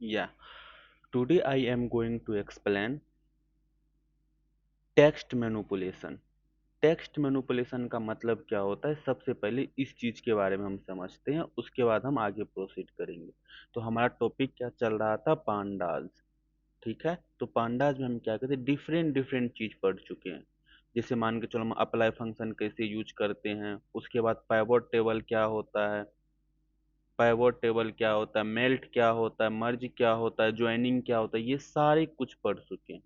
Yeah, today I am going to explain text manipulation. Text manipulation का मतलब क्या होता है, सबसे पहले इस चीज के बारे में हम समझते हैं, उसके बाद हम आगे प्रोसीड करेंगे। तो हमारा टॉपिक क्या चल रहा था, पांडाज। ठीक है, तो पांडाज में हम क्या करते हैं, डिफरेंट डिफरेंट चीज पढ़ चुके हैं। जैसे मान के चलो हम अप्लाई फंक्शन कैसे यूज करते हैं, उसके बाद पाइवोट टेबल क्या होता है, पाइवोट टेबल क्या होता है, मेल्ट क्या होता है, मर्ज क्या होता है, ज्वाइनिंग क्या होता है, ये सारे कुछ पढ़ चुके हैं।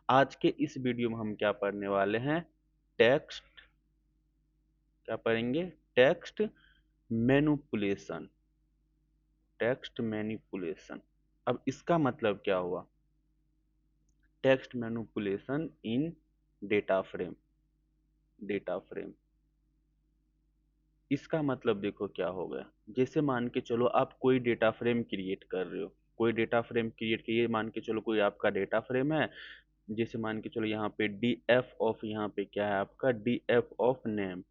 आज के इस वीडियो में हम क्या पढ़ने वाले हैं, टेक्स्ट, क्या पढ़ेंगे, टेक्स्ट मैनिपुलेशन। टेक्स्ट मैनिपुलेशन, अब इसका मतलब क्या हुआ, टेक्स्ट मैनिपुलेशन इन डेटा फ्रेम। डेटा फ्रेम, इसका मतलब देखो क्या हो गया। जैसे मान के चलो आप कोई डेटा फ्रेम क्रिएट कर रहे हो, कोई डेटा फ्रेम क्रिएट किए, मान के चलो कोई आपका डेटा फ्रेम है। जैसे मान के चलो यहाँ पे डी एफ ऑफ, यहाँ पे क्या है आपका, डी एफ ऑफ नेम।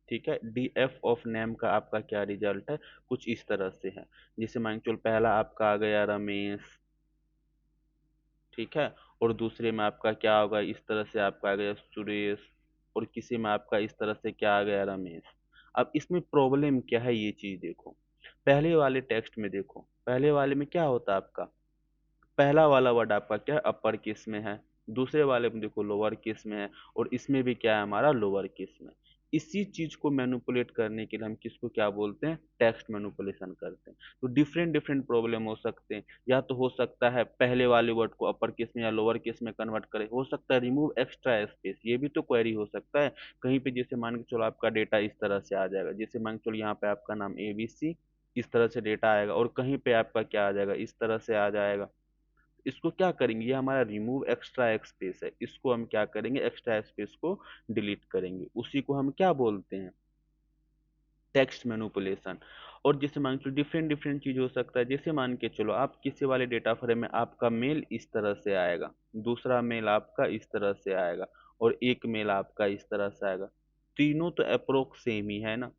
ठीक है, डी एफ ऑफ नेम का आपका क्या रिजल्ट है, कुछ इस तरह से है। जैसे मान के चलो पहला आपका आ गया रमेश, ठीक है, और दूसरे में आपका क्या होगा, इस तरह से आपका आ गया सुरेश, और किसी में आपका इस तरह से क्या आ गया, रमेश। अब इसमें प्रॉब्लम क्या है, ये चीज देखो। पहले वाले टेक्स्ट में देखो, पहले वाले में क्या होता है आपका, पहला वाला वर्ड आपका क्या है, अपर केस में है। दूसरे वाले में देखो लोअर केस में है, और इसमें भी क्या है हमारा, लोअर केस में। इसी चीज को मैनिपुलेट करने के लिए हम किसको क्या बोलते हैं, टेक्स्ट मैनिपुलेशन करते हैं। तो डिफरेंट डिफरेंट प्रॉब्लम हो सकते हैं। या तो हो सकता है पहले वाले वर्ड को अपर केस में या लोअर केस में कन्वर्ट करे, हो सकता है रिमूव एक्स्ट्रा स्पेस, ये भी तो क्वेरी हो सकता है कहीं पे। जैसे मान के चलो आपका डेटा इस तरह से आ जाएगा, जैसे मान के चलो यहाँ पे आपका नाम ABC, इस तरह से डेटा आएगा, और कहीं पे आपका क्या आ जाएगा, इस तरह से आ जाएगा। इसको क्या करेंगे, ये हमारा रिमूव एक्स्ट्रा स्पेस है, इसको हम क्या करेंगे, एक्स्ट्रा स्पेस को डिलीट करेंगे, उसी को हम क्या बोलते हैं, टेक्स्ट मैनिपुलेशन। और जैसे मान के डिफरेंट डिफरेंट चीज हो सकता है। जैसे मान के चलो आप किसी वाले डेटा फ्रेम में आपका मेल इस तरह से आएगा, दूसरा मेल आपका इस तरह से आएगा, और एक मेल आपका इस तरह से आएगा। तीनों तो अप्रोक्स सेम ही है ना।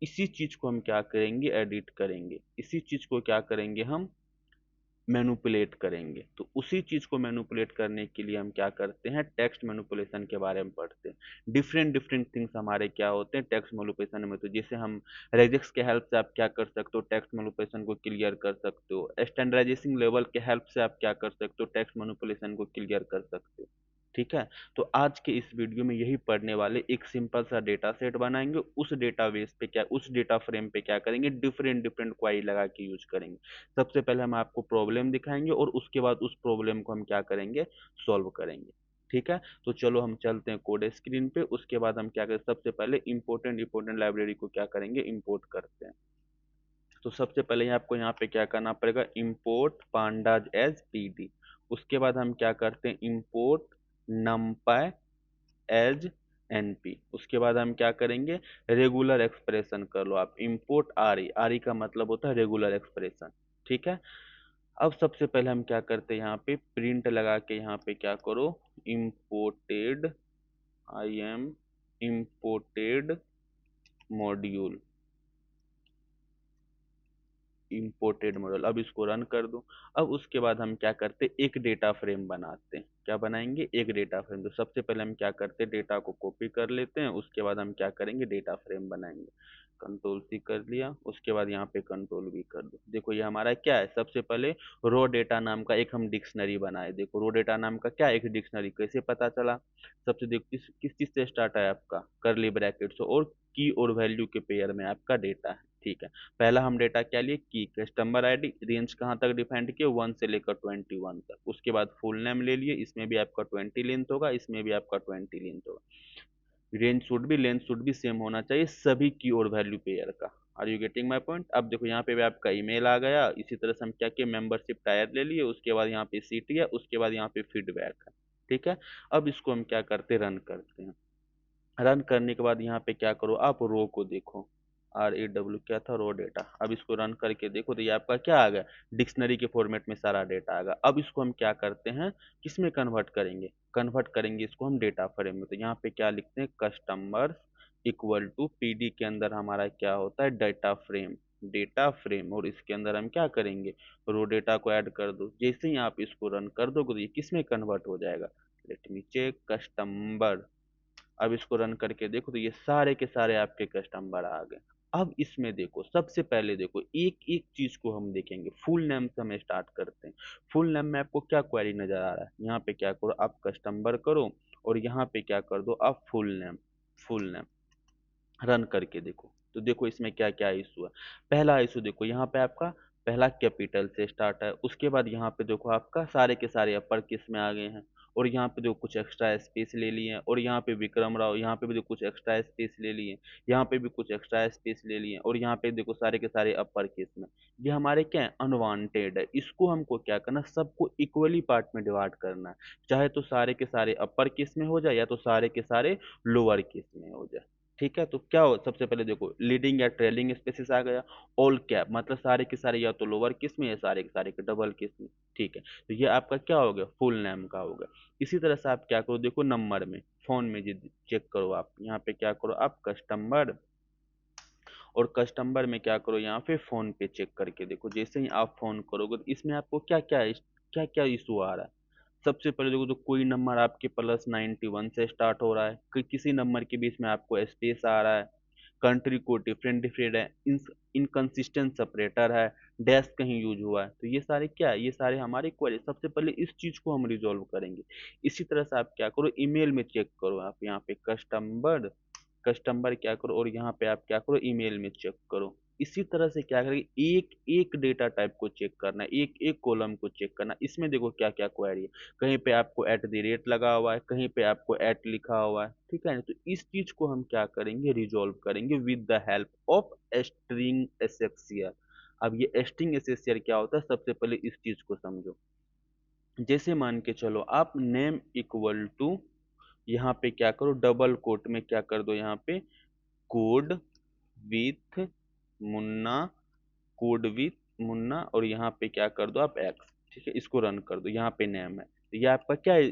इसी चीज को हम क्या करेंगे, एडिट करेंगे, इसी चीज को क्या करेंगे, हम मैनिपुलेट करेंगे। तो उसी चीज को मैनिपुलेट करने के लिए हम क्या करते हैं, टेक्स्ट मैनिपुलेशन के बारे में पढ़ते हैं। डिफरेंट डिफरेंट थिंग्स हमारे क्या होते हैं टेक्स्ट मैनिपुलेशन में। तो जैसे हम रेजिक्स के हेल्प से आप क्या कर सकते हो, टेक्स्ट मैनिपुलेशन को क्लियर कर सकते हो। स्टैंडर्डाइजेशन लेवल के हेल्प से आप क्या कर सकते हो, टेक्स्ट मैनिपुलेशन को क्लियर कर सकते हो। ठीक है, तो आज के इस वीडियो में यही पढ़ने वाले, एक सिंपल सा डेटा सेट बनाएंगे, उस डेटाबेस पे क्या, उस डेटा फ्रेम पे क्या करेंगे, डिफरेंट डिफरेंट क्वेरी लगा के यूज करेंगे। सबसे पहले हम आपको प्रॉब्लम दिखाएंगे, और उसके बाद उस प्रॉब्लम को हम क्या करेंगे, सॉल्व करेंगे। ठीक है, तो चलो हम चलते हैं कोड स्क्रीन पे। उसके बाद हम क्या करें, सबसे पहले इंपोर्टेंट इंपोर्टेंट लाइब्रेरी को क्या करेंगे, इंपोर्ट करते हैं। तो सबसे पहले आपको यहाँ पे क्या करना पड़ेगा, इंपोर्ट पांडाज एज पीडी। उसके बाद हम क्या करते हैं, इंपोर्ट numpy एज एनपी। उसके बाद हम क्या करेंगे, रेगुलर एक्सप्रेशन कर लो आप, इंपोर्ट आरई। आरई का मतलब होता है रेगुलर एक्सप्रेशन। ठीक है, अब सबसे पहले हम क्या करते हैं, यहाँ पे प्रिंट लगा के यहाँ पे क्या करो, imported, I am imported module, imported model. अब इसको रन कर दो। अब उसके बाद हम क्या करते हैं, एक डेटा फ्रेम बनाते हैं। क्या बनाएंगे, एक डेटा फ्रेम। तो सबसे पहले हम क्या करते हैं, डेटा को कॉपी कर लेते हैं, उसके बाद हम क्या करेंगे, डेटा फ्रेम बनाएंगे। कंट्रोल सी कर लिया, उसके बाद यहाँ पे कंट्रोल भी कर दो। देखो ये हमारा क्या है, सबसे पहले रो डेटा नाम का एक हम डिक्शनरी बनाए। देखो रो डेटा नाम का क्या है, एक डिक्शनरी। कैसे पता चला, सबसे देखो किस किस चीज से स्टार्ट है आपका, करली ब्रैकेट और की और वैल्यू के पेयर में आपका डेटा है। ठीक है, पहला हम डेटा क्या लिए, की कस्टमर आईडी, रेंज कहाँ तक डिफाइंड किए, 1 से लेकर 21 तक। उसके बाद फुल नेम ले लिए, इसमें भी आपका 20 लेंथ होगा, इसमें भी आपका 20 लेंथ होगा। रेंज शुड भी, लेंथ शुड भी सेम होना चाहिए सभी की और वैल्यू पेयर का। Are you getting my point. अब देखो यहाँ पे भी आपका ईमेल आ गया। इसी तरह से हम क्या किए, मेंबरशिप टायर ले लिए, उसके बाद यहाँ पे सीटी है, उसके बाद यहाँ पे फीडबैक है। ठीक है, अब इसको हम क्या करते, रन करते हैं। रन करने के बाद यहाँ पे क्या करो, आप रो को देखो, RAW क्या था, रो डेटा। अब इसको रन करके देखो, तो ये आपका क्या आ गया, डिक्शनरी के फॉर्मेट में सारा डेटा आ गया। अब इसको हम क्या करते हैं, किस में कन्वर्ट करेंगे, कन्वर्ट करेंगे इसको हम डेटा फ्रेम में। तो यहाँ पे क्या लिखते हैं, कस्टमर इक्वल टू PD के अंदर हमारा क्या होता है, डेटा फ्रेम। डेटा फ्रेम, और इसके अंदर हम क्या करेंगे, रो डेटा को ऐड कर दो। जैसे ही आप इसको रन कर दोगे तो ये किस में कन्वर्ट हो जाएगा, लेट मी चेक, कस्टमर। अब इसको रन करके देखो तो ये सारे के सारे आपके कस्टमर आ गए। अब इसमें देखो, सबसे पहले देखो एक एक चीज को हम देखेंगे। फुल नेम से हम स्टार्ट करते हैं। फुल नेम में आपको क्या क्वेरी नजर आ रहा है, यहाँ पे क्या करो आप कस्टमर करो, और यहाँ पे क्या कर दो आप full name. Full name run करके देखो तो देखो इसमें क्या क्या इशू है। पहला इशू देखो, यहाँ पे आपका पहला कैपिटल से स्टार्ट है, उसके बाद यहाँ पे देखो आपका सारे के सारे अपर केस में आ गए हैं, और यहाँ पे देखो कुछ एक्स्ट्रा स्पेस ले लिए हैं, और यहाँ पे विक्रम राव, यहाँ पे भी देखो कुछ एक्स्ट्रा स्पेस ले लिए, यहाँ पे भी कुछ एक्स्ट्रा स्पेस ले लिए, और यहाँ पे देखो सारे के सारे अपर केस में। ये हमारे क्या है, अनवांटेड है। इसको हमको क्या करना, सबको इक्वली पार्ट में डिवाइड करना है। चाहे तो सारे के सारे अपर केस में हो जाए, या तो सारे के सारे लोअर केस में हो जाए। ठीक है, तो क्या हो, सबसे पहले देखो लीडिंग या ट्रेलिंग स्पेसिस आ गया। ऑल कैप मतलब सारे के सारे या तो लोअर केस में, या सारे के सारे के डबल केस में। ठीक है, तो ये आपका क्या हो गया, फुल नेम का हो गया। इसी तरह से आप क्या करो, देखो नंबर में, फोन में जी चेक करो आप, यहाँ पे क्या करो आप कस्टमर, और कस्टमर में क्या करो यहाँ पे फोन पे चेक करके देखो। जैसे ही आप फोन करोगे तो इसमें आपको क्या क्या इशू आ रहा है। सबसे पहले देखो तो कोई नंबर आपके +91 से स्टार्ट हो रहा है, किसी नंबर के बीच में आपको स्पेस आ रहा है, कंट्री कोड डिफरेंट डिफरेंट है, इनकंसिस्टेंट सेपरेटर है, डैश कहीं यूज हुआ है। तो ये सारे क्या है, ये सारे हमारे क्वेरी। सबसे पहले इस चीज को हम रिजॉल्व करेंगे। इसी तरह से आप क्या करो, ईमेल में चेक करो आप, यहाँ पे कस्टमर, कस्टमर क्या करो, और यहाँ पे आप क्या करो ईमेल में चेक करो। इसी तरह से क्या करेंगे, एक एक डेटा टाइप को चेक करना है, एक एक कॉलम को चेक करना। इसमें देखो क्या क्या क्वेरी है, कहीं पे आपको @ लगा हुआ है, कहीं पे आपको एट लिखा हुआ है। ठीक है, तो इस चीज को हम क्या करेंगे, रिजॉल्व करेंगे with the help of string accessor. अब ये स्ट्रिंग एसेसियर क्या होता है, सबसे पहले इस चीज को समझो। जैसे मान के चलो आप नेम इक्वल टू, यहाँ पे क्या करो डबल कोट में क्या कर दो, यहाँ पे code with Munna, code with Munna, और यहाँ पे क्या कर दो आप एक्स। ठीक है, इसको रन कर दो, यहाँ पे नेम है, तो ये आपका क्या है,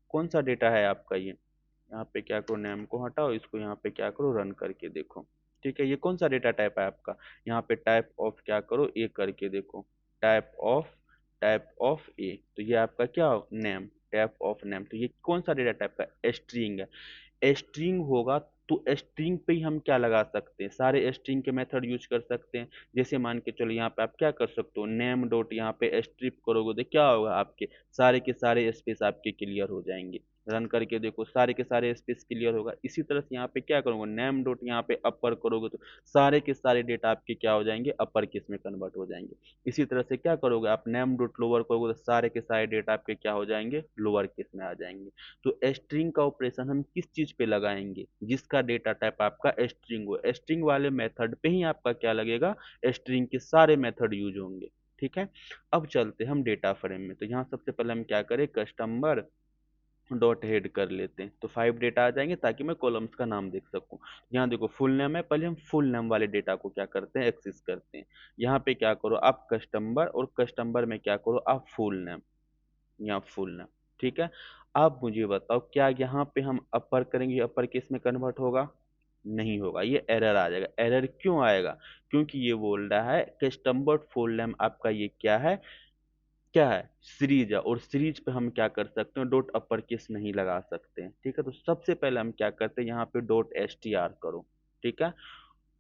कौन सा डेटा है आपका ये। यहाँ पे क्या करो नेम को हटाओ, इसको यहाँ पे क्या करो रन करके देखो। ठीक है, ये कौन सा डेटा टाइप है आपका, यहाँ पे टाइप ऑफ क्या करो ए करके देखो, टाइप ऑफ, टाइप ऑफ ए, तो ये आपका क्या नेम, टाइप ऑफ नेम। तो ये कौन सा डेटा टाइप का स्ट्रिंग है। स्ट्रिंग होगा तो स्ट्रिंग पे ही हम क्या लगा सकते हैं, सारे स्ट्रिंग के मेथड यूज कर सकते हैं। जैसे मान के चलो यहाँ पे आप क्या कर सकते हो, नेम डॉट यहाँ पे स्ट्रिप करोगे तो क्या होगा, आपके सारे के सारे स्पेस आपके क्लियर हो जाएंगे। रन करके देखो, सारे के सारे स्पेस क्लियर होगा। इसी तरह से यहाँ पे क्या करोगे, नेम डॉट यहाँ पे अपर करोगे तो सारे के सारे डेटा आपके क्या हो जाएंगे, अपर केस में कन्वर्ट हो जाएंगे। इसी तरह से क्या करोगे आप, नेम डॉट लोअर करोगे तो सारे के सारे डेटा आपके क्या हो जाएंगे, लोअर केस में आ जाएंगे। तो स्ट्रिंग का ऑपरेशन हम किस चीज पे लगाएंगे, जिसका डेटा टाइप आपका स्ट्रिंग हो। स्ट्रिंग वाले मेथड पे ही आपका क्या लगेगा, स्ट्रिंग के सारे मेथड यूज होंगे। ठीक है, अब चलते हम डेटा फ्रेम में। तो यहाँ सबसे पहले हम क्या करें, कस्टमर डॉट हेड कर लेते हैं, तो 5 डेटा आ जाएंगे ताकि मैं कॉलम्स का नाम देख सकूं। यहाँ देखो फुल नेम है, पहले हम फुल नेम वाले डेटा को क्या करते हैं, एक्सेस करते हैं। यहाँ पे क्या करो आप कस्टमर, और कस्टमर में क्या करो आप फुल नेम, या फुल नेम। ठीक है, आप मुझे बताओ क्या यहाँ पे हम अपर करेंगे, अपर केस में कन्वर्ट होगा, नहीं होगा, ये एरर आ जाएगा। एरर क्यों आएगा, क्योंकि ये बोल रहा है कस्टमर फुल नेम आपका ये क्या है, क्या है सीरीज है, और सीरीज पे हम क्या कर सकते हैं, डॉट अपर केस नहीं लगा सकते हैं। ठीक है, तो सबसे पहले हम क्या करते हैं, यहाँ पे डॉट एस टी आर करो। ठीक है,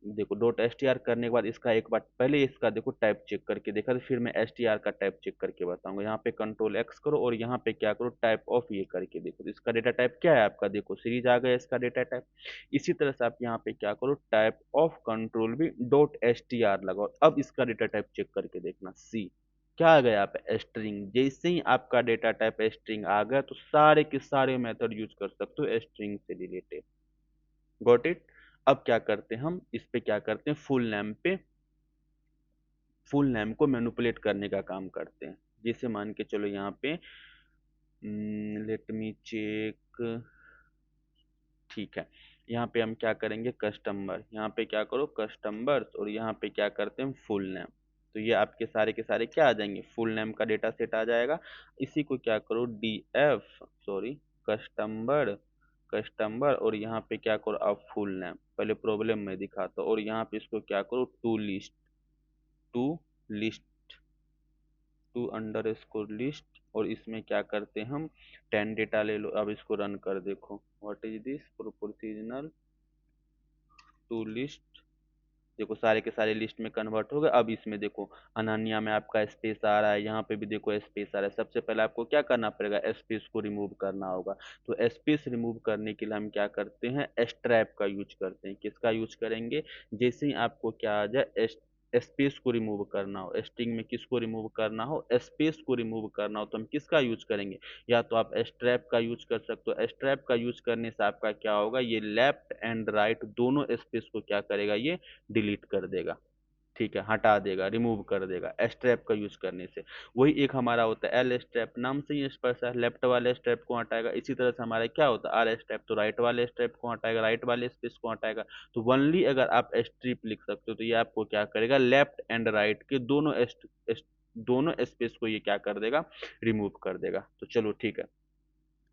देखो डॉट एस टी आर करने के बाद इसका एक बार पहले इसका देखो टाइप चेक करके देखा, तो फिर मैं एस टी आर का टाइप चेक करके बताऊंगा। यहाँ पे कंट्रोल एक्स करो, और यहाँ पे क्या करो टाइप ऑफ ये करके देखो, तो इसका डेटा टाइप क्या है आपका, देखो सीरीज आ गया इसका डेटा टाइप। इसी तरह से आप यहाँ पे क्या करो, टाइप ऑफ कंट्रोल भी डॉट एस टी आर लगाओ। अब इसका डेटा टाइप चेक करके देखना, सी क्या आ गया, आप स्ट्रिंग। जैसे ही आपका डेटा टाइप स्ट्रिंग आ गया तो सारे के सारे मेथड यूज कर सकते हो स्ट्रिंग से रिलेटेड। Got it. अब क्या करते हैं हम इस पे क्या करते हैं, फुल नेम पे, फुल नेम को मैनिपुलेट करने का काम करते हैं। जैसे मान के चलो यहाँ पे लेट मी चेक, ठीक है, यहाँ पे हम क्या करेंगे कस्टमर, यहाँ पे क्या करो कस्टमर्स, और यहाँ पे क्या करते हैं फुल नेम। तो ये आपके सारे के सारे क्या आ जाएंगे, फुल नेम का डेटा सेट आ जाएगा। इसी को क्या करो D F, sorry, customer, customer, और यहाँ पे क्या करो आप फुल नेम, पहले प्रॉब्लम में दिखाता हूँ, और यहाँ पे इसको क्या करो to list, to list, to underscore list, और इसमें क्या करते हैं हम 10 डेटा ले लो। अब इसको रन कर देखो, what is this proportional to list. देखो सारे के सारे लिस्ट में कन्वर्ट हो गए। अब इसमें देखो अनन्या में आपका स्पेस आ रहा है, यहाँ पे भी देखो स्पेस आ रहा है। सबसे पहले आपको क्या करना पड़ेगा, स्पेस को रिमूव करना होगा। तो स्पेस रिमूव करने के लिए हम क्या करते हैं, स्ट्रैप का यूज करते हैं। किसका यूज करेंगे, जैसे ही आपको क्या आ जाए स्पेस को रिमूव करना हो, स्ट्रिंग में किसको रिमूव करना हो, स्पेस को रिमूव करना हो, तो हम किसका यूज करेंगे, या तो आप स्ट्रैप का यूज कर सकते हो। स्ट्रैप का यूज करने से आपका क्या होगा, ये लेफ्ट एंड राइट दोनों स्पेस को क्या करेगा, ये डिलीट कर देगा। ठीक है, हटा देगा, रिमूव कर देगा स्ट्रैप का यूज करने से। वही एक हमारा होता है एल स्ट्रैप, नाम से ही स्पष्ट है, लेफ्ट वाले स्ट्रैप को हटाएगा। इसी तरह से हमारा क्या होता है आर स्ट्रैप, तो राइट वाले स्ट्रैप को हटाएगा, राइट वाले स्पेस को हटाएगा। तो वनली अगर आप स्ट्रिप लिख सकते हो तो ये आपको क्या करेगा, लेफ्ट एंड राइट के दोनों स्पेस को ये क्या कर देगा, रिमूव कर देगा। तो चलो ठीक है,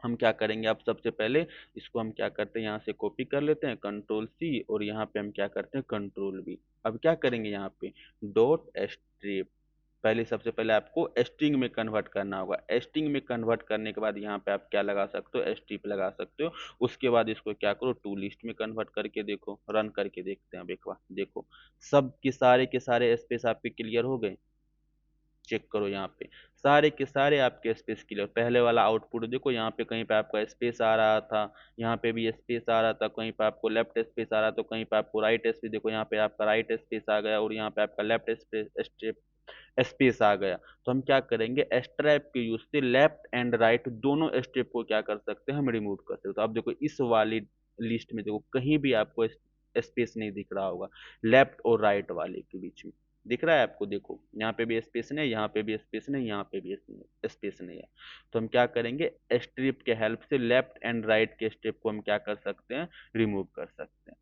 हम क्या करेंगे, अब सबसे पहले इसको हम क्या करते हैं, यहाँ से कॉपी कर लेते हैं कंट्रोल सी, और यहाँ पे हम क्या करते हैं कंट्रोल वी। अब क्या करेंगे, यहाँ पे डॉट स्ट्रिप, पहले सबसे पहले आपको स्ट्रिंग में कन्वर्ट करना होगा। स्ट्रिंग में कन्वर्ट करने के बाद यहाँ पे आप क्या लगा सकते हो, स्ट्रिप लगा सकते हो। उसके बाद इसको क्या करो, टू लिस्ट में कन्वर्ट करके देखो, रन करके देखते हैं। अब एक बार देखो सब के सारे स्पेस आपके क्लियर हो गए। चेक करो यहाँ पे सारे के सारे आपके स्पेस क्लियर। पहले वाला आउटपुट देखो, यहाँ पे कहीं पे आपका स्पेस आ रहा था, यहाँ पे भी स्पेस आ रहा था, कहीं पे आपको लेफ्ट स्पेस आ रहा था, कहीं पे आपको राइट स्पेस, देखो यहाँ पे आपका राइट स्पेस आ गया और यहाँ पे आपका लेफ्ट स्पेस स्पेस आ गया। तो हम क्या करेंगे, स्ट्रैप के यूज से लेफ्ट एंड राइट दोनों स्टेप को क्या कर सकते हैं, हम रिमूव कर सकते हैं। तो अब देखो इस वाली लिस्ट में देखो कहीं भी आपको स्पेस नहीं दिख रहा होगा, लेफ्ट और राइट वाले के बीच में दिख रहा है आपको। देखो यहाँ पे भी स्पेस नहीं, यहाँ पे भी स्पेस नहीं, यहाँ पे भी स्पेस नहीं है। तो हम क्या करेंगे, स्ट्रिप के हेल्प से लेफ्ट एंड राइट के स्टेप को हम क्या कर सकते हैं, रिमूव कर सकते हैं।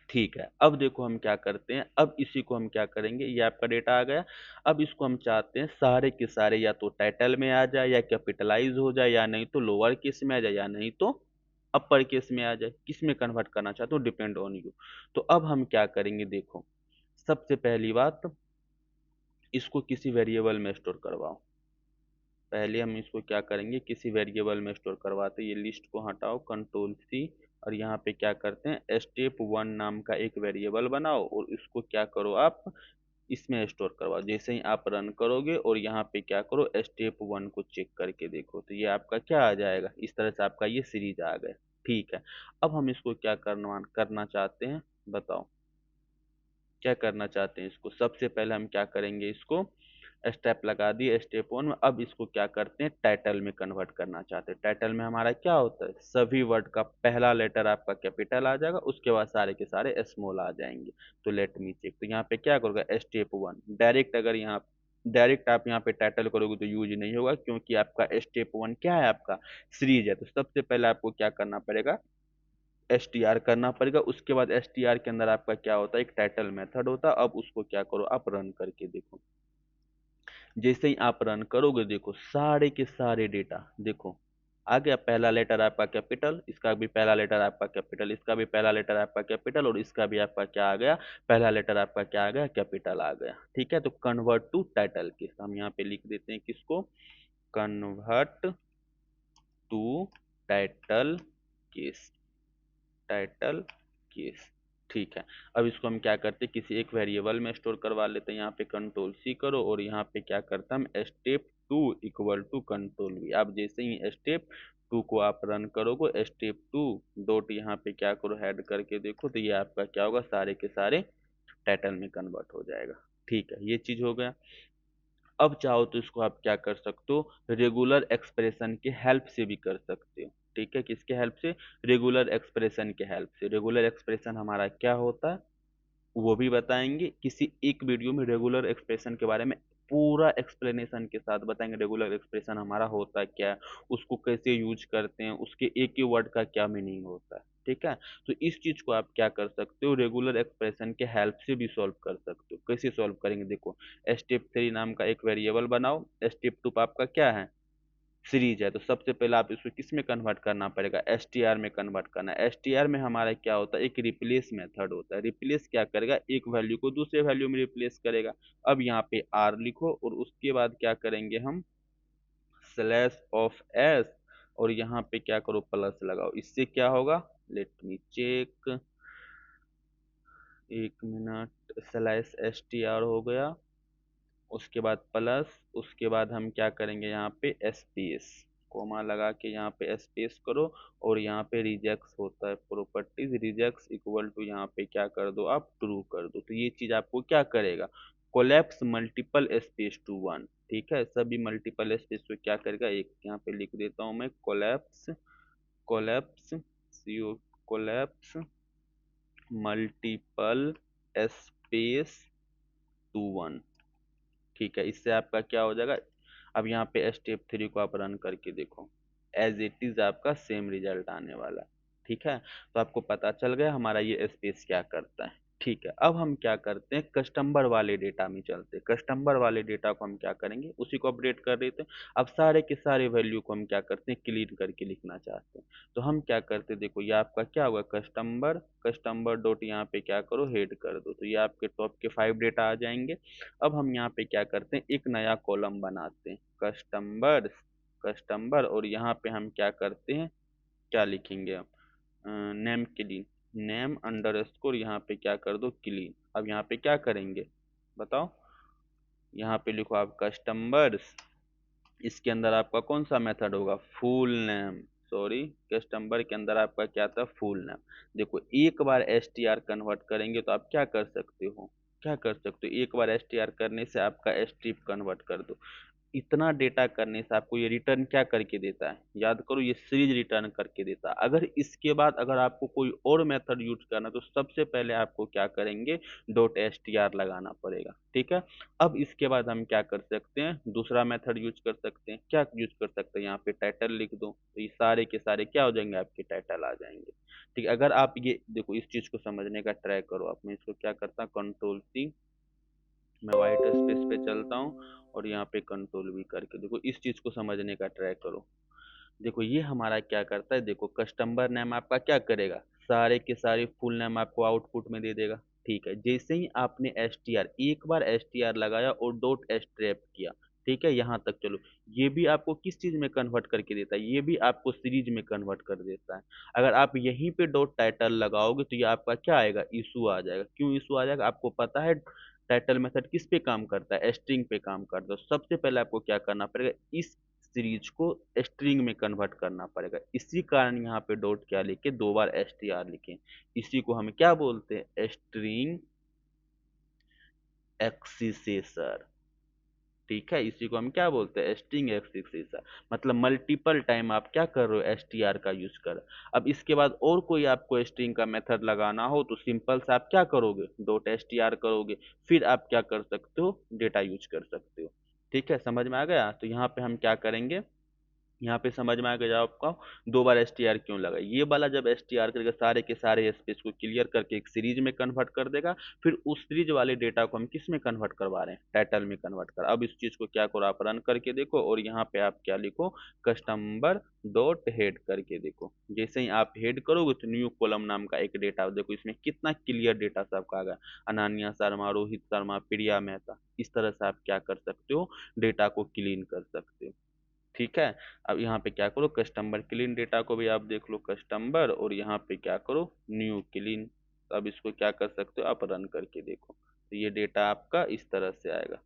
ठीक है, अब देखो हम क्या करते हैं, अब इसी को हम क्या करेंगे, ये आपका डेटा आ गया। अब इसको हम चाहते हैं सारे के सारे या तो टाइटल में आ जाए, या कैपिटलाइज हो जाए, या नहीं तो लोअर केस में आ जाए, या नहीं तो अपर केस में आ जाए। किस में कन्वर्ट करना चाहते हो, डिपेंड ऑन यू। तो अब हम क्या करेंगे, देखो सबसे पहली बात, इसको किसी वेरिएबल में स्टोर करवाओ। पहले हम इसको क्या करेंगे, किसी वेरिएबल में स्टोर करवाते हैं। ये लिस्ट को हटाओ कंट्रोल सी, और यहाँ पे क्या करते हैं, स्टेप वन नाम का एक वेरिएबल बनाओ, और इसको क्या करो आप, इसमें स्टोर करवाओ। जैसे ही आप रन करोगे और यहाँ पे क्या करो, स्टेप वन को चेक करके देखो, तो ये आपका क्या आ जाएगा, इस तरह से आपका ये सीरीज आ गया। ठीक है, अब हम इसको क्या करना करना चाहते हैं, बताओ क्या करना चाहते हैं। इसको सबसे पहले हम क्या करेंगे, इसको स्टेप लगा दिए स्टेप वन में। अब इसको क्या करते हैं, टाइटल में कन्वर्ट करना चाहते हैं। टाइटल में हमारा क्या होता है, सभी वर्ड का पहला लेटर आपका कैपिटल आ जाएगा, उसके बाद सारे के सारे स्मॉल आ जाएंगे। तो लेट मी चेक, तो यहाँ पे क्या करोगे, स्टेप वन डायरेक्ट, अगर यहाँ डायरेक्ट आप यहाँ पे टाइटल करोगे तो यूज नहीं होगा, क्योंकि आपका स्टेप वन क्या है, आपका सीरीज है। तो सबसे पहले आपको क्या करना पड़ेगा, एस टी आर करना पड़ेगा। उसके बाद एस टी आर के अंदर आपका क्या होता है, एक टाइटल मेथड होता है। अब उसको क्या करो, आप रन करके देखो। जैसे ही आप रन करोगे, देखो सारे के सारे डेटा देखो आ गया। पहला लेटर आपका कैपिटल, इसका भी पहला लेटर आपका कैपिटल, इसका भी पहला लेटर आपका कैपिटल, और इसका भी आपका क्या आ गया, पहला लेटर आपका क्या आ गया, कैपिटल आ गया। ठीक है, तो कन्वर्ट टू टाइटल केस हम यहाँ पे लिख देते हैं, किसको, convert to title case, title case. ठीक है, अब इसको हम क्या करते हैं, किसी एक वेरिएबल में स्टोर करवा लेते हैं। यहाँ पे कंट्रोल सी करो, और यहाँ पे क्या करता हम, step two equal to control V. आप जैसे ही स्टेप टू को आप रन करोगे, स्टेप टू डॉट यहाँ पे क्या करो, हेड करके देखो, तो ये आपका क्या होगा, सारे के सारे टाइटल में कन्वर्ट हो जाएगा। ठीक है, ये चीज हो गया। अब चाहो तो इसको आप क्या कर सकते हो, रेगुलर एक्सप्रेशन के हेल्प से भी कर सकते हो। ठीक है, किसके हेल्प से, रेगुलर एक्सप्रेशन के हेल्प से। रेगुलर एक्सप्रेशन हमारा क्या होता है वो भी बताएंगे किसी एक वीडियो में। रेगुलर एक्सप्रेशन के बारे में पूरा एक्सप्लेनेशन के साथ बताएंगे, रेगुलर एक्सप्रेशन हमारा होता क्या है, उसको कैसे यूज करते हैं, उसके एक ही वर्ड का क्या मीनिंग होता है। ठीक है, तो इस चीज को आप क्या कर सकते हो, रेगुलर एक्सप्रेशन के हेल्प से भी सॉल्व कर सकते हो। कैसे सॉल्व करेंगे, देखो स्टेप थ्री नाम का एक वेरिएबल बनाओ। स्टेप टू आपका क्या है, सीरीज है, तो सबसे पहले आप इसको किस में कन्वर्ट करना पड़ेगा, एसटीआर में कन्वर्ट करना है। एसटीआर में हमारा क्या होता है, एक रिप्लेस मेथड होता है। रिप्लेस क्या करेगा, एक वैल्यू को दूसरे वैल्यू में रिप्लेस करेगा। अब यहाँ पे आर लिखो और उसके बाद क्या करेंगे हम, स्लैश ऑफ एस, और यहाँ पे क्या करो, प्लस लगाओ। इससे क्या होगा, लेट मी चेक, एक minute, slash S T R हो गया, उसके बाद प्लस, उसके बाद हम क्या करेंगे, यहाँ पे स्पेस, कोमा लगा के यहाँ पे स्पेस करो, और यहाँ पे रिजेक्ट्स होता है, प्रॉपर्टीज रिजेक्ट्स इक्वल टू, यहाँ पे क्या कर दो आप, ट्रू कर दो। तो ये चीज आपको क्या करेगा, collapse multiple space to one. ठीक है, सभी मल्टीपल स्पेस को क्या करेगा, एक यहाँ पे लिख देता हूँ मैं, collapse, collapse, CO, collapse multiple space to one. ठीक है, इससे आपका क्या हो जाएगा। अब यहाँ पे स्टेप 3 को आप रन करके देखो, एज इट इज आपका सेम रिजल्ट आने वाला है। ठीक है, तो आपको पता चल गया हमारा ये स्पेस क्या करता है। ठीक है, अब हम क्या करते हैं, कस्टमर वाले डेटा में चलते हैं। कस्टमर वाले डेटा को हम क्या करेंगे, उसी को अपडेट कर देते हैं। अब सारे के सारे वैल्यू को हम क्या करते हैं, क्लीन करके लिखना चाहते हैं। तो हम क्या करते हैं, देखो ये आपका क्या होगा, कस्टमर, कस्टमर डॉट यहाँ पे क्या करो, हेड कर दो, तो ये आपके टॉप के 5 डेटा आ जाएंगे। अब हम यहाँ पे क्या करते हैं, एक नया कॉलम बनाते हैं, कस्टमर, कस्टमर, और यहाँ पे हम क्या करते हैं, क्या लिखेंगे हम, name clean, name under score, यहाँ पे क्या कर दो, क्लीन। अब यहाँ पे क्या करेंगे बताओ, यहाँ पे लिखो आप कस्टमर्स, इसके अंदर आपका कौन सा मेथड होगा, फुल नेम, सॉरी, कस्टमर के अंदर आपका क्या था, फुल नेम। देखो एक बार एस टी आर कन्वर्ट करेंगे तो आप क्या कर सकते हो, क्या कर सकते हो, एक बार एस टी आर करने से आपका एस कन्वर्ट कर दो। इतना डेटा करने से आपको ये रिटर्न क्या करके देता है, याद करो, ये सीरीज रिटर्न करके देता है। अगर इसके बाद अगर आपको कोई और मेथड यूज करना तो सबसे पहले आपको क्या करेंगे, डॉट एस टी आर लगाना पड़ेगा। ठीक है, अब इसके बाद हम क्या कर सकते हैं, दूसरा मेथड यूज कर सकते हैं। क्या यूज कर सकते हैं, यहाँ पे टाइटल लिख दो, तो ये सारे के सारे क्या हो जाएंगे, आपके टाइटल आ जाएंगे। ठीक है, अगर आप ये देखो, इस चीज को समझने का ट्राई करो आप, मैं इसको क्या करता हूँ, कंट्रोल सी, मैं वाइट स्पेस पे चलता हूँ, और यहाँ पे कंट्रोल भी करके देखो, इस चीज को समझने का ट्राई करो। देखो ये हमारा क्या करता है, देखो कस्टमर नेम आपका क्या करेगा, सारे के सारे फुल नेम आपको आउटपुट में दे देगा। ठीक है, जैसे ही आपने एस टी आर, एक बार एस टी आर लगाया और डॉट स्ट्रैप किया, ठीक है, यहाँ तक चलो, ये भी आपको किस चीज में कन्वर्ट करके देता है, ये भी आपको सीरीज में कन्वर्ट कर देता है। अगर आप यहीं पे डॉट टाइटल लगाओगे तो ये आपका क्या आएगा, इशू आ जाएगा। क्यों इशू आ जाएगा, आपको पता है टाइटल मेथड किस पे काम करता है, स्ट्रिंग पे काम करता है। सबसे पहले आपको क्या करना पड़ेगा, इस सीरीज को स्ट्रिंग में कन्वर्ट करना पड़ेगा। इसी कारण यहाँ पे डॉट क्या लिखे, दो बार एस टी आर लिखे। इसी को हम क्या बोलते हैं, स्ट्रिंग एक्सिसेसर। ठीक है, इसी को हम क्या बोलते हैं, स्ट्रिंग एक्सिसेसर। मतलब मल्टीपल टाइम आप क्या कर रहे हो, एस टी आर का यूज कर। अब इसके बाद और कोई आपको स्ट्रिंग का मेथड लगाना हो तो सिंपल से आप क्या करोगे, डॉट एस टी आर करोगे, फिर आप क्या कर सकते हो, डेटा यूज कर सकते हो। ठीक है, समझ में आ गया। तो यहाँ पे हम क्या करेंगे, यहाँ पे समझ में आ गया आपका, दो बार एस टी आर क्यों लगा। ये वाला जब एस टी आर करेगा, सारे के सारे स्पेस को क्लियर करके एक सीरीज में कन्वर्ट कर देगा। फिर उस सीरीज वाले डेटा को हम किस में कन्वर्ट करवा रहे हैं, टाइटल में कन्वर्ट कर। अब इस चीज को क्या करो, आप रन करके देखो, और यहाँ पे आप क्या लिखो, कस्टमर डॉट हेड करके देखो। जैसे ही आप हेड करोगे तो न्यू कॉलम नाम का एक डेटा, देखो इसमें कितना क्लियर डेटा सबका आ गया, अनन्या शर्मा, रोहित शर्मा, प्रिया मेहता। इस तरह से आप क्या कर सकते हो, डेटा को क्लीन कर सकते हो। ठीक है, अब यहाँ पे क्या करो, कस्टमर क्लीन डेटा को भी आप देख लो, कस्टमर, और यहाँ पे क्या करो, न्यू क्लीन। अब इसको क्या कर सकते हो, आप रन करके देखो, तो ये डेटा आपका इस तरह से आएगा।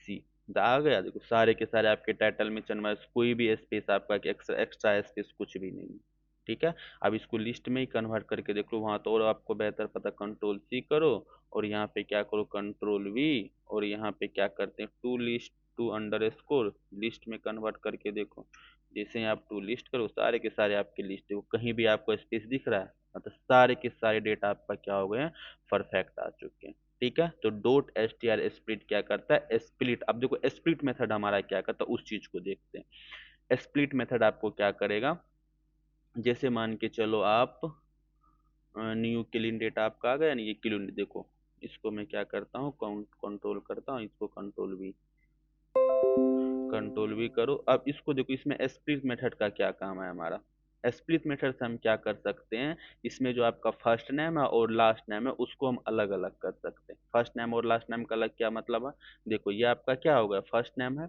सी आ गया, देखो सारे के सारे आपके टाइटल में चनवा, कोई भी स्पेस आपका एक्स्ट्रा एक्स्ट्रा स्पेस कुछ भी नहीं है। ठीक है, अब इसको लिस्ट में ही कन्वर्ट करके देख लो, वहां तो और आपको बेहतर पता, कंट्रोल सी करो, और यहाँ पे क्या करो, कंट्रोल वी, और यहाँ पे क्या करते हैं, to list, to underscore list में कन्वर्ट करके देखो। जैसे ही आप टू लिस्ट करो, सारे के सारे आपके लिस्ट देखो, कहीं भी आपको स्पेस दिख रहा है, मतलब सारे के सारे डेटा आपका क्या हो गए हैं, परफेक्ट आ चुके हैं। ठीक है, तो dot S T R split क्या करता है, स्प्लिट। अब देखो स्प्लिट मेथड हमारा क्या करता है, उस चीज को देखते हैं। स्प्लिट मेथड आपको क्या करेगा, जैसे मान के चलो आप, न्यू क्लीन डेटा आपका आ गया ना, ये क्लीन देखो, इसको मैं क्या करता हूँ, काउंट कंट्रोल करता हूँ, इसको कंट्रोल वी भी करो। अब इसको देखो, इसमें स्प्लिट मेथड का क्या काम है हमारा। स्प्लिट मेथड से हम क्या कर सकते हैं, इसमें जो आपका फर्स्ट नेम है और लास्ट नेम है उसको हम अलग अलग कर सकते हैं। फर्स्ट नेम और लास्ट नेम का अलग क्या मतलब है, देखो ये आपका क्या होगा, फर्स्ट नेम है,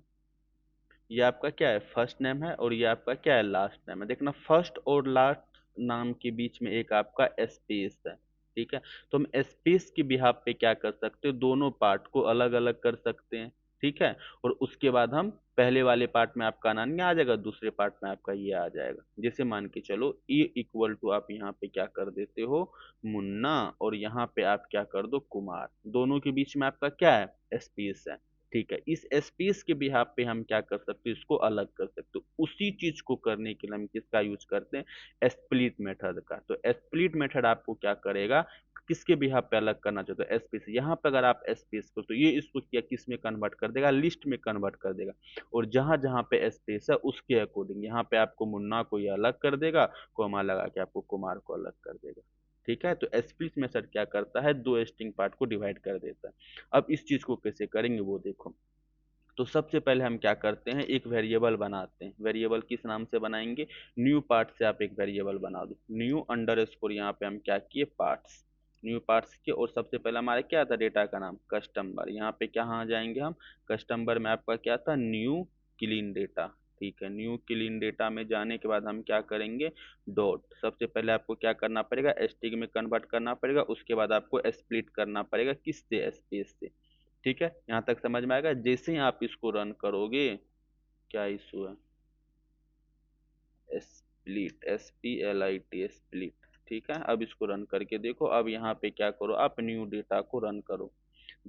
ये आपका क्या है फर्स्ट नेम है, और ये आपका क्या है लास्ट नेम है। देखना फर्स्ट और लास्ट नाम के बीच में एक आपका स्पेस है, ठीक है। तो हम स्पेस के बिहाफ पे क्या कर सकते हो, दोनों पार्ट को अलग अलग कर सकते हैं, ठीक है। और उसके बाद हम पहले वाले पार्ट में आपका अनन्या आ जाएगा, दूसरे पार्ट में आपका ये आ जाएगा। जैसे मान के चलो ए इक्वल टू आप यहाँ पे क्या कर देते हो मुन्ना, और यहाँ पे आप क्या कर दो कुमार, दोनों के बीच में आपका क्या है स्पेस है, ठीक है। इस स्पेस के बिहाफ पे हम क्या कर सकते हैं, इसको अलग कर सकते हो। उसी चीज को करने के लिए हम किसका यूज करते हैं, स्प्लिट मेथड का। तो स्प्लिट मेथड आपको क्या करेगा, किसके बिहाफ पे अलग करना चाहते हो, स्पेस। यहाँ पे अगर आप स्पेस को, तो ये इसको क्या किस में कन्वर्ट कर देगा, लिस्ट में कन्वर्ट कर देगा। और जहां जहां पे स्पेस है उसके अकॉर्डिंग यहाँ पे आपको मुन्ना को ये अलग कर देगा, कोमा लगा के आपको कुमार को अलग कर देगा, ठीक है। तो स्प्लिट मेथड क्या करता है, दो स्ट्रिंग पार्ट को डिवाइड कर देता है। अब इस चीज को कैसे करेंगे वो देखो। तो सबसे पहले हम क्या करते हैं, एक वेरिएबल बनाते हैं। वेरिएबल किस नाम से बनाएंगे, न्यू पार्ट से आप एक वेरिएबल बना दो, न्यू अंडर स्कोर, यहाँ पे हम क्या किए पार्ट्स, न्यू पार्ट्स किए। और सबसे पहले हमारा क्या था डेटा का नाम कस्टमर, यहाँ पे कहाँ जाएंगे हम, कस्टमर में आपका क्या था न्यू क्लीन डेटा, ठीक है। न्यू क्लीन डेटा में जाने के बाद हम क्या करेंगे, डॉट, सबसे पहले आपको क्या करना पड़ेगा, स्ट्रिंग में कन्वर्ट करना पड़ेगा, उसके बाद आपको स्प्लिट करना पड़ेगा किससे, स्पेस से, ठीक है। यहाँ तक समझ में आएगा। जैसे ही आप इसको रन करोगे, क्या इशू है, स्प्लिट, SPLIT स्प्लिट, ठीक है। अब इसको रन करके देखो। अब यहाँ पे क्या करो, आप न्यू डेटा को रन करो।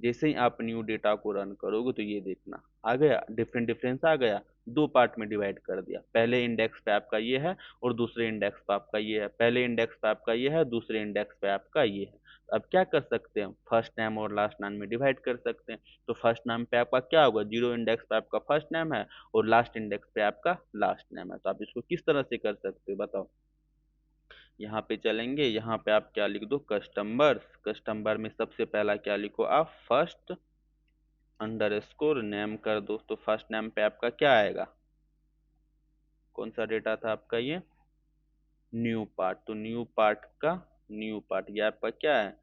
जैसे ही आप न्यू डेटा को रन करोगे तो ये देखना आ गया, डिफरेंट डिफरेंस आ गया, दो पार्ट में डिवाइड कर दिया। पहले इंडेक्स पे आपका ये है और दूसरे इंडेक्स पे आपका ये है, पहले इंडेक्स पे आपका ये है, दूसरे इंडेक्स पे आपका ये है। अब क्या कर सकते हैं, फर्स्ट नेम और लास्ट नेम में डिवाइड कर सकते हैं। तो फर्स्ट नेम पे आपका क्या होगा, जीरो इंडेक्स पे आपका फर्स्ट नेम है और लास्ट इंडेक्स पे आपका लास्ट नेम है। तो आप इसको किस तरह से कर सकते हो बताओ। यहाँ पे चलेंगे, यहाँ पे आप क्या लिख दो, कस्टमर, कस्टमर में सबसे पहला क्या लिखो आप, फर्स्ट अंडर स्कोर नेम कर दो। तो फर्स्ट नेम पे आपका क्या आएगा, कौन सा डेटा था आपका ये, न्यू पार्ट। तो न्यू पार्ट का न्यू पार्ट, ये आपका क्या है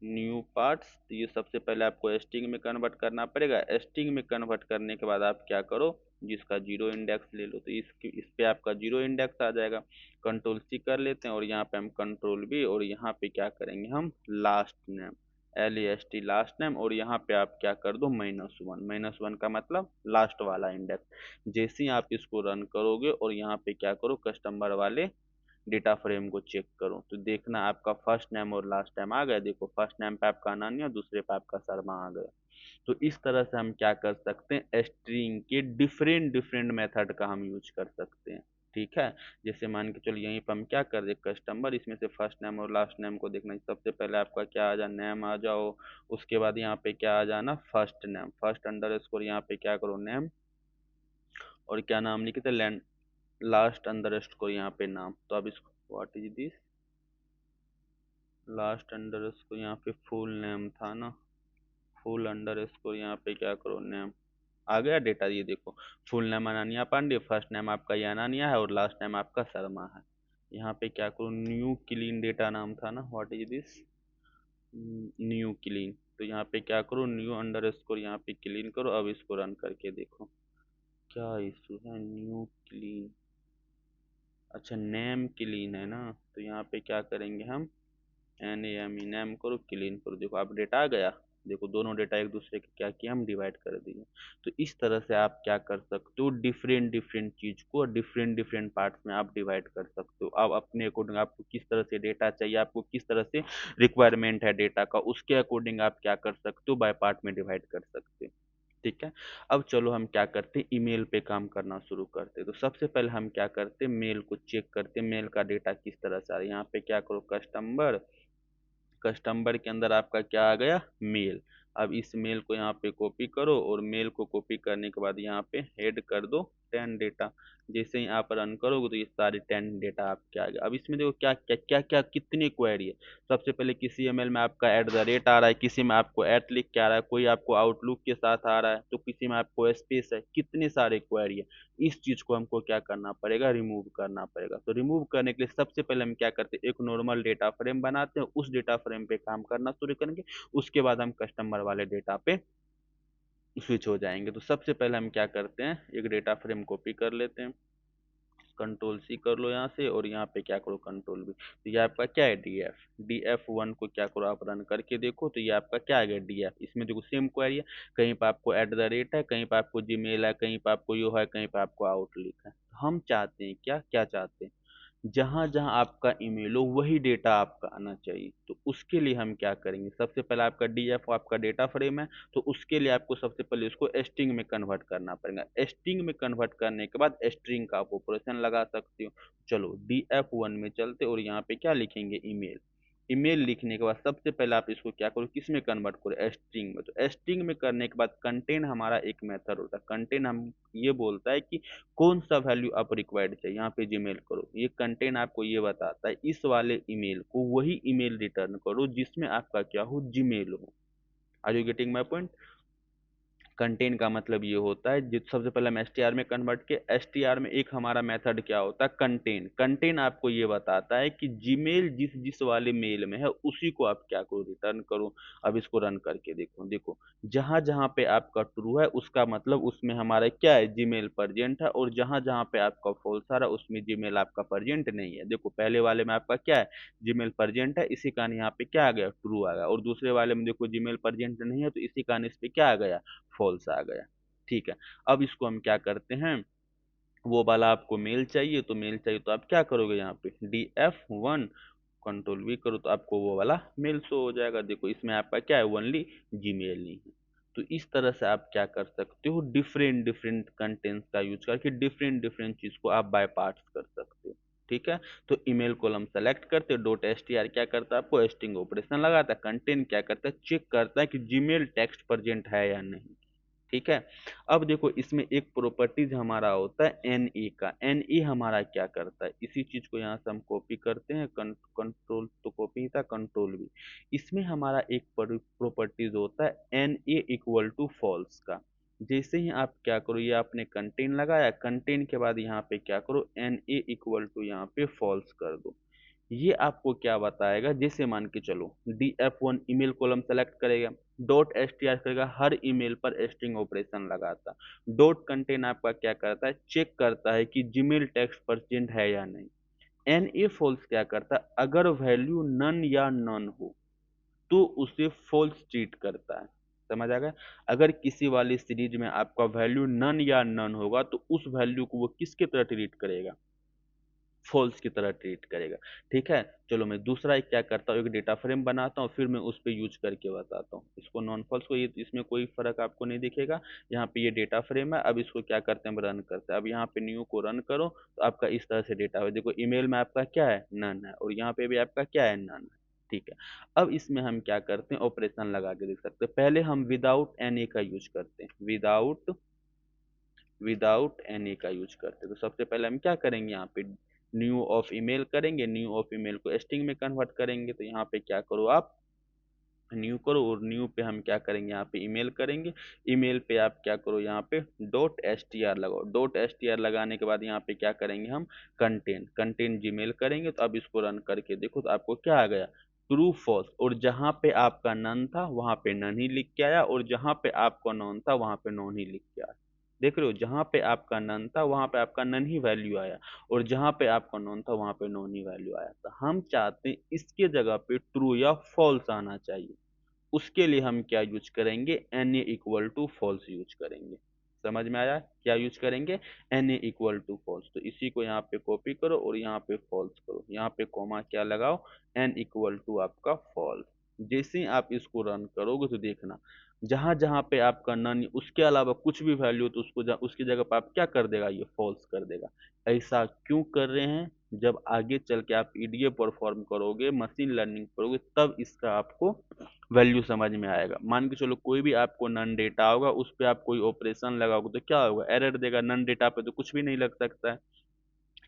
न्यू पार्ट्स। तो ये सबसे पहले आपको स्ट्रिंग में कन्वर्ट करना पड़ेगा। स्ट्रिंग में कन्वर्ट करने के बाद आप क्या करो, जिसका जीरो इंडेक्स ले लो, तो इस पे आपका जीरो इंडेक्स आ जाएगा। कंट्रोल C कर लेते हैं और यहाँ पे हम कंट्रोल V, और यहाँ पे क्या करेंगे हम last name, LAST last name, और यहाँ पे आप क्या कर दो -1, -1 का मतलब लास्ट वाला इंडेक्स। जैसे ही आप इसको रन करोगे और यहाँ पे क्या करो, कस्टमर वाले डेटा फ्रेम को चेक करो, तो देखना आपका फर्स्ट नेम और लास्ट नेम आ गया। देखो फर्स्ट नेम पे आपका अनन्या, दूसरे पे आपका शर्मा आ गया। तो इस तरह से हम क्या कर सकते हैं, स्ट्रिंग के डिफरेंट डिफरेंट मेथड का हम यूज कर सकते हैं, ठीक है। जैसे मान के चलो यहीं पर हम क्या कर दे, कस्टमर, इसमें से फर्स्ट नेम और लास्ट नेम को देखना। सबसे पहले आपका क्या आ जाए, नेम आ जाओ, उसके बाद यहाँ पे क्या आ जाना, first name, first under score, यहाँ पे क्या करो नेम, और क्या नाम लिखे थे, लास्ट अंडर स्कोर यहाँ पे नाम। तो अब इसको what is this, last under score यहाँ पे फुल नेम था ना, फुल अंडर स्कोर यहाँ पे क्या करो नेम, आ गया डेटा। ये देखो full name Ananya Pandey, first name आपका ये अनन्या है और लास्ट नेम आपका शर्मा है। यहाँ पे क्या करो, न्यू क्लीन डेटा नाम था ना, what is this, new clean. तो यहाँ पे क्या करो, न्यू अंडर स्कोर यहाँ पे क्लीन करो। अब इसको रन करके देखो क्या इशू है, न्यू क्लीन, अच्छा नेम क्लीन है ना। तो यहाँ पे क्या करेंगे हम, NAME नेम करो, क्लीन करो, देखो अब डेटा आ गया। देखो दोनों डेटा एक दूसरे के क्या किया, हम डिवाइड कर दिए। तो इस तरह से आप क्या कर सकते हो, डिफरेंट डिफरेंट चीज को डिफरेंट डिफरेंट पार्ट्स में आप डिवाइड कर सकते हो। अब अपने अकॉर्डिंग आपको किस तरह से डेटा चाहिए, आपको किस तरह से रिक्वायरमेंट है डेटा का, उसके अकॉर्डिंग आप क्या कर सकते हो, बाय पार्ट में डिवाइड कर सकते हो, ठीक है। अब चलो हम क्या करते हैं, ईमेल पे काम करना शुरू करते हैं। तो सबसे पहले हम क्या करते हैं, मेल को चेक करते हैं, मेल का डेटा किस तरह से आ रहा है। यहाँ पे क्या करो, कस्टमर, कस्टमर के अंदर आपका क्या आ गया, मेल। अब इस मेल को यहाँ पे कॉपी करो, और मेल को कॉपी करने के बाद यहाँ पे हेड कर दो 10 डेटा। जैसे ही आप रन करोगे तो ये सारे 10 डेटा आपके आ गए। अब इसमें देखो क्या क्या क्या क्या कितनी क्वेरी है। सबसे पहले किसी ईमेल में आपका @ आ रहा है, किसी में आपको @ लिख के आ रहा है, कोई आपको आउटलुक के साथ आ रहा है, तो किसी में आपको स्पेस है, कितने सारे क्वेरी है। इस चीज को हमको क्या करना पड़ेगा, रिमूव करना पड़ेगा। तो रिमूव करने के लिए सबसे पहले हम क्या करते हैं, एक नॉर्मल डेटा फ्रेम बनाते हैं, उस डेटा फ्रेम पे काम करना शुरू करेंगे। उसके बाद हम कस्टमर वाले डेटा पे स्विच हो जाएंगे। तो सबसे पहले हम क्या करते हैं, एक डेटा फ्रेम कॉपी कर लेते हैं, कंट्रोल C कर लो यहाँ से, और यहाँ पे क्या करो कंट्रोल V। तो ये आपका क्या है, DF1 को क्या करो आप रन करके देखो, तो ये आपका क्या आ गया, DF। इसमें देखो सेम क्वेरी है, कहीं पे आपको @ है, कहीं पे आपको जीमेल है, कहीं पे आपको यो है, कहीं पे आपको आउटलुक है। तो हम चाहते हैं क्या क्या चाहते हैं, जहां जहां आपका ईमेल हो वही डेटा आपका आना चाहिए। तो उसके लिए हम क्या करेंगे, सबसे पहले आपका DF आपका डेटा फ्रेम है, तो उसके लिए आपको सबसे पहले उसको स्ट्रिंग में कन्वर्ट करना पड़ेगा। स्ट्रिंग में कन्वर्ट करने के बाद स्ट्रिंग का आप ऑपरेशन लगा सकते हो। चलो DF1 में चलते और यहाँ पे क्या लिखेंगे, ईमेल। ईमेल लिखने के बाद सबसे पहले आप इसको क्या करो, किस में कन्वर्ट करो, स्ट्रिंग में। तो स्ट्रिंग में करने के बाद कंटेन हमारा एक मेथड होता है। कंटेन हम ये बोलता है कि कौन सा वैल्यू आप रिक्वायर्ड चाहिए, यहाँ पे जीमेल करो। ये कंटेन आपको ये बताता है इस वाले ईमेल को वही ईमेल रिटर्न करो जिसमें आपका क्या हो, जीमेल हो। Are you getting my point. Contain का मतलब ये होता है, जिस सबसे पहले हम str में कन्वर्ट के, str में एक हमारा मेथड क्या होता है, कंटेन। कंटेन आपको ये बताता है कि जीमेल जिस जिस वाले मेल में है उसी को आप क्या करो, रिटर्न करो। अब इसको रन करके देखो, देखो जहां जहां पे आपका ट्रू है उसका मतलब उसमें हमारा क्या है, जीमेल प्रेजेंट है, और जहां जहां पे आपका फॉल्स आ रहा है उसमें जीमेल आपका प्रेजेंट नहीं है। देखो पहले वाले में आपका क्या है, जीमेल प्रेजेंट है, इसी कारण यहाँ पे क्या आ गया, ट्रू आ गया। और दूसरे वाले में देखो जीमेल प्रेजेंट नहीं है, तो इसी कारण इस पे क्या आ गया, फॉल्स आ गया। ठीक है। अब इसको हम क्या करते हैं, वो वाला आपको मेल चाहिए, तो मेल चाहिए तो आप क्या करोगे, यहाँ पे DF1 कंट्रोल V करो, तो आपको वो वाला मेल शो हो जाएगा। देखो इसमें आपका क्या है, ओनली जीमेल नहीं है। तो इस तरह से आप क्या कर सकते हो, डिफरेंट डिफरेंट कंटेंट्स का यूज करके डिफरेंट डिफरेंट चीज को आप बाय पार्ट्स कर सकते हो। ठीक है। तो ईमेल कॉलम सेलेक्ट करते हो, .str क्या करता है, आपको स्ट्रिंग ऑपरेशन लगाता है। कंटेंट क्या करता है, चेक करता है कि जीमेल टेक्स्ट प्रेजेंट है या नहीं। ठीक है। अब देखो इसमें एक प्रॉपर्टीज हमारा होता है NA का। NA हमारा क्या करता है, इसी चीज को यहाँ से हम कॉपी करते हैं, कंट्रोल तो कॉपी था, कंट्रोल भी। इसमें हमारा एक प्रॉपर्टीज होता है NA इक्वल टू फॉल्स का। जैसे ही आप क्या करो, ये आपने कंटेन लगाया, कंटेन के बाद यहाँ पे क्या करो, NA इक्वल टू यहाँ पे फॉल्स कर दो। ये आपको क्या बताएगा, जैसे मान के चलो DF1 ईमेल कॉलम सेलेक्ट करेगा, .str करेगा, हर ईमेल पर स्ट्रिंग ऑपरेशन लगाता। डॉट कंटेन आपका क्या करता है, चेक करता है कि जीमेल टेक्स्ट प्रेजेंट है या नहीं। NA फॉल्स क्या करता है, अगर वैल्यू नन या नन हो तो उसे फॉल्स ट्रीट करता है। समझ आ गया। अगर किसी वाली सीरीज में आपका वैल्यू नन या नन होगा तो उस वैल्यू को वो किसके तरह ट्रीट करेगा, फॉल्स की तरह ट्रीट करेगा। ठीक है। चलो मैं दूसरा एक क्या करता हूँ, एक डेटा फ्रेम बनाता हूँ, फिर मैं उस पर यूज करके बताता हूँ इसको, नॉन फॉल्स को। ये इसमें कोई फर्क आपको नहीं दिखेगा। यहाँ पे ये डेटा फ्रेम है। अब इसको क्या करते हैं, हम रन करते हैं। अब यहाँ पे न्यू को रन करो तो आपका इस तरह से डेटा है। देखो ईमेल में आपका क्या है, नन है, और यहाँ पे भी आपका क्या है, नन है। ठीक है। अब इसमें हम क्या करते हैं, ऑपरेशन लगा के देख सकते हैं। पहले हम विदाउट NA का यूज करते हैं, विदाउट NA का यूज करते हैं। तो सबसे पहले हम क्या करेंगे, यहाँ पे न्यू ऑफ ईमेल करेंगे, न्यू ऑफ ईमेल को स्ट्रिंग में कन्वर्ट करेंगे। तो यहाँ पे क्या करो, आप न्यू करो, और न्यू पे हम क्या करेंगे, यहाँ पे ईमेल करेंगे। ईमेल पे आप क्या करो, यहाँ पे .str लगाओ। .str लगाने के बाद यहाँ पे क्या करेंगे, हम कंटेन जीमेल करेंगे। तो अब इसको रन करके देखो, तो आपको क्या आ गया, ट्रू फॉल्स। और जहां पे आपका नन था वहां पे नन ही लिख के आया, और जहां पे आपका नॉन था वहां पे नॉन ही लिख के आया। देख रहे हो, जहां पे आपका नन था वहां पे आपका नन ही वैल्यू आया, और जहां पे आपका नॉन था वहां पे नॉन ही वैल्यू आया। तो हम चाहते हैं इसके जगह पे ट्रू या फॉल्स आना चाहिए। उसके लिए हम क्या यूज करेंगे, NA equal to false use करेंगे। समझ में आया, क्या यूज करेंगे, NA इक्वल टू फॉल्स। तो इसी को यहाँ पे कॉपी करो और यहाँ पे फॉल्स करो, यहाँ पे कॉमा क्या लगाओ, N इक्वल टू आपका फॉल्स। जैसे ही आप इसको रन करोगे तो देखना, जहां जहां पे आपका नन उसके अलावा कुछ भी वैल्यू तो उसको उसकी जगह पे आप क्या कर देगा, ये फॉल्स कर देगा। ऐसा क्यों कर रहे हैं, जब आगे चल के आप EDA परफॉर्म करोगे, मशीन लर्निंग करोगे, तब इसका आपको वैल्यू समझ में आएगा। मान के चलो कोई भी आपको नन डेटा होगा, उस पे आप कोई ऑपरेशन लगाओगे तो क्या होगा, एरर देगा। नन डेटा पे तो कुछ भी नहीं लग सकता है।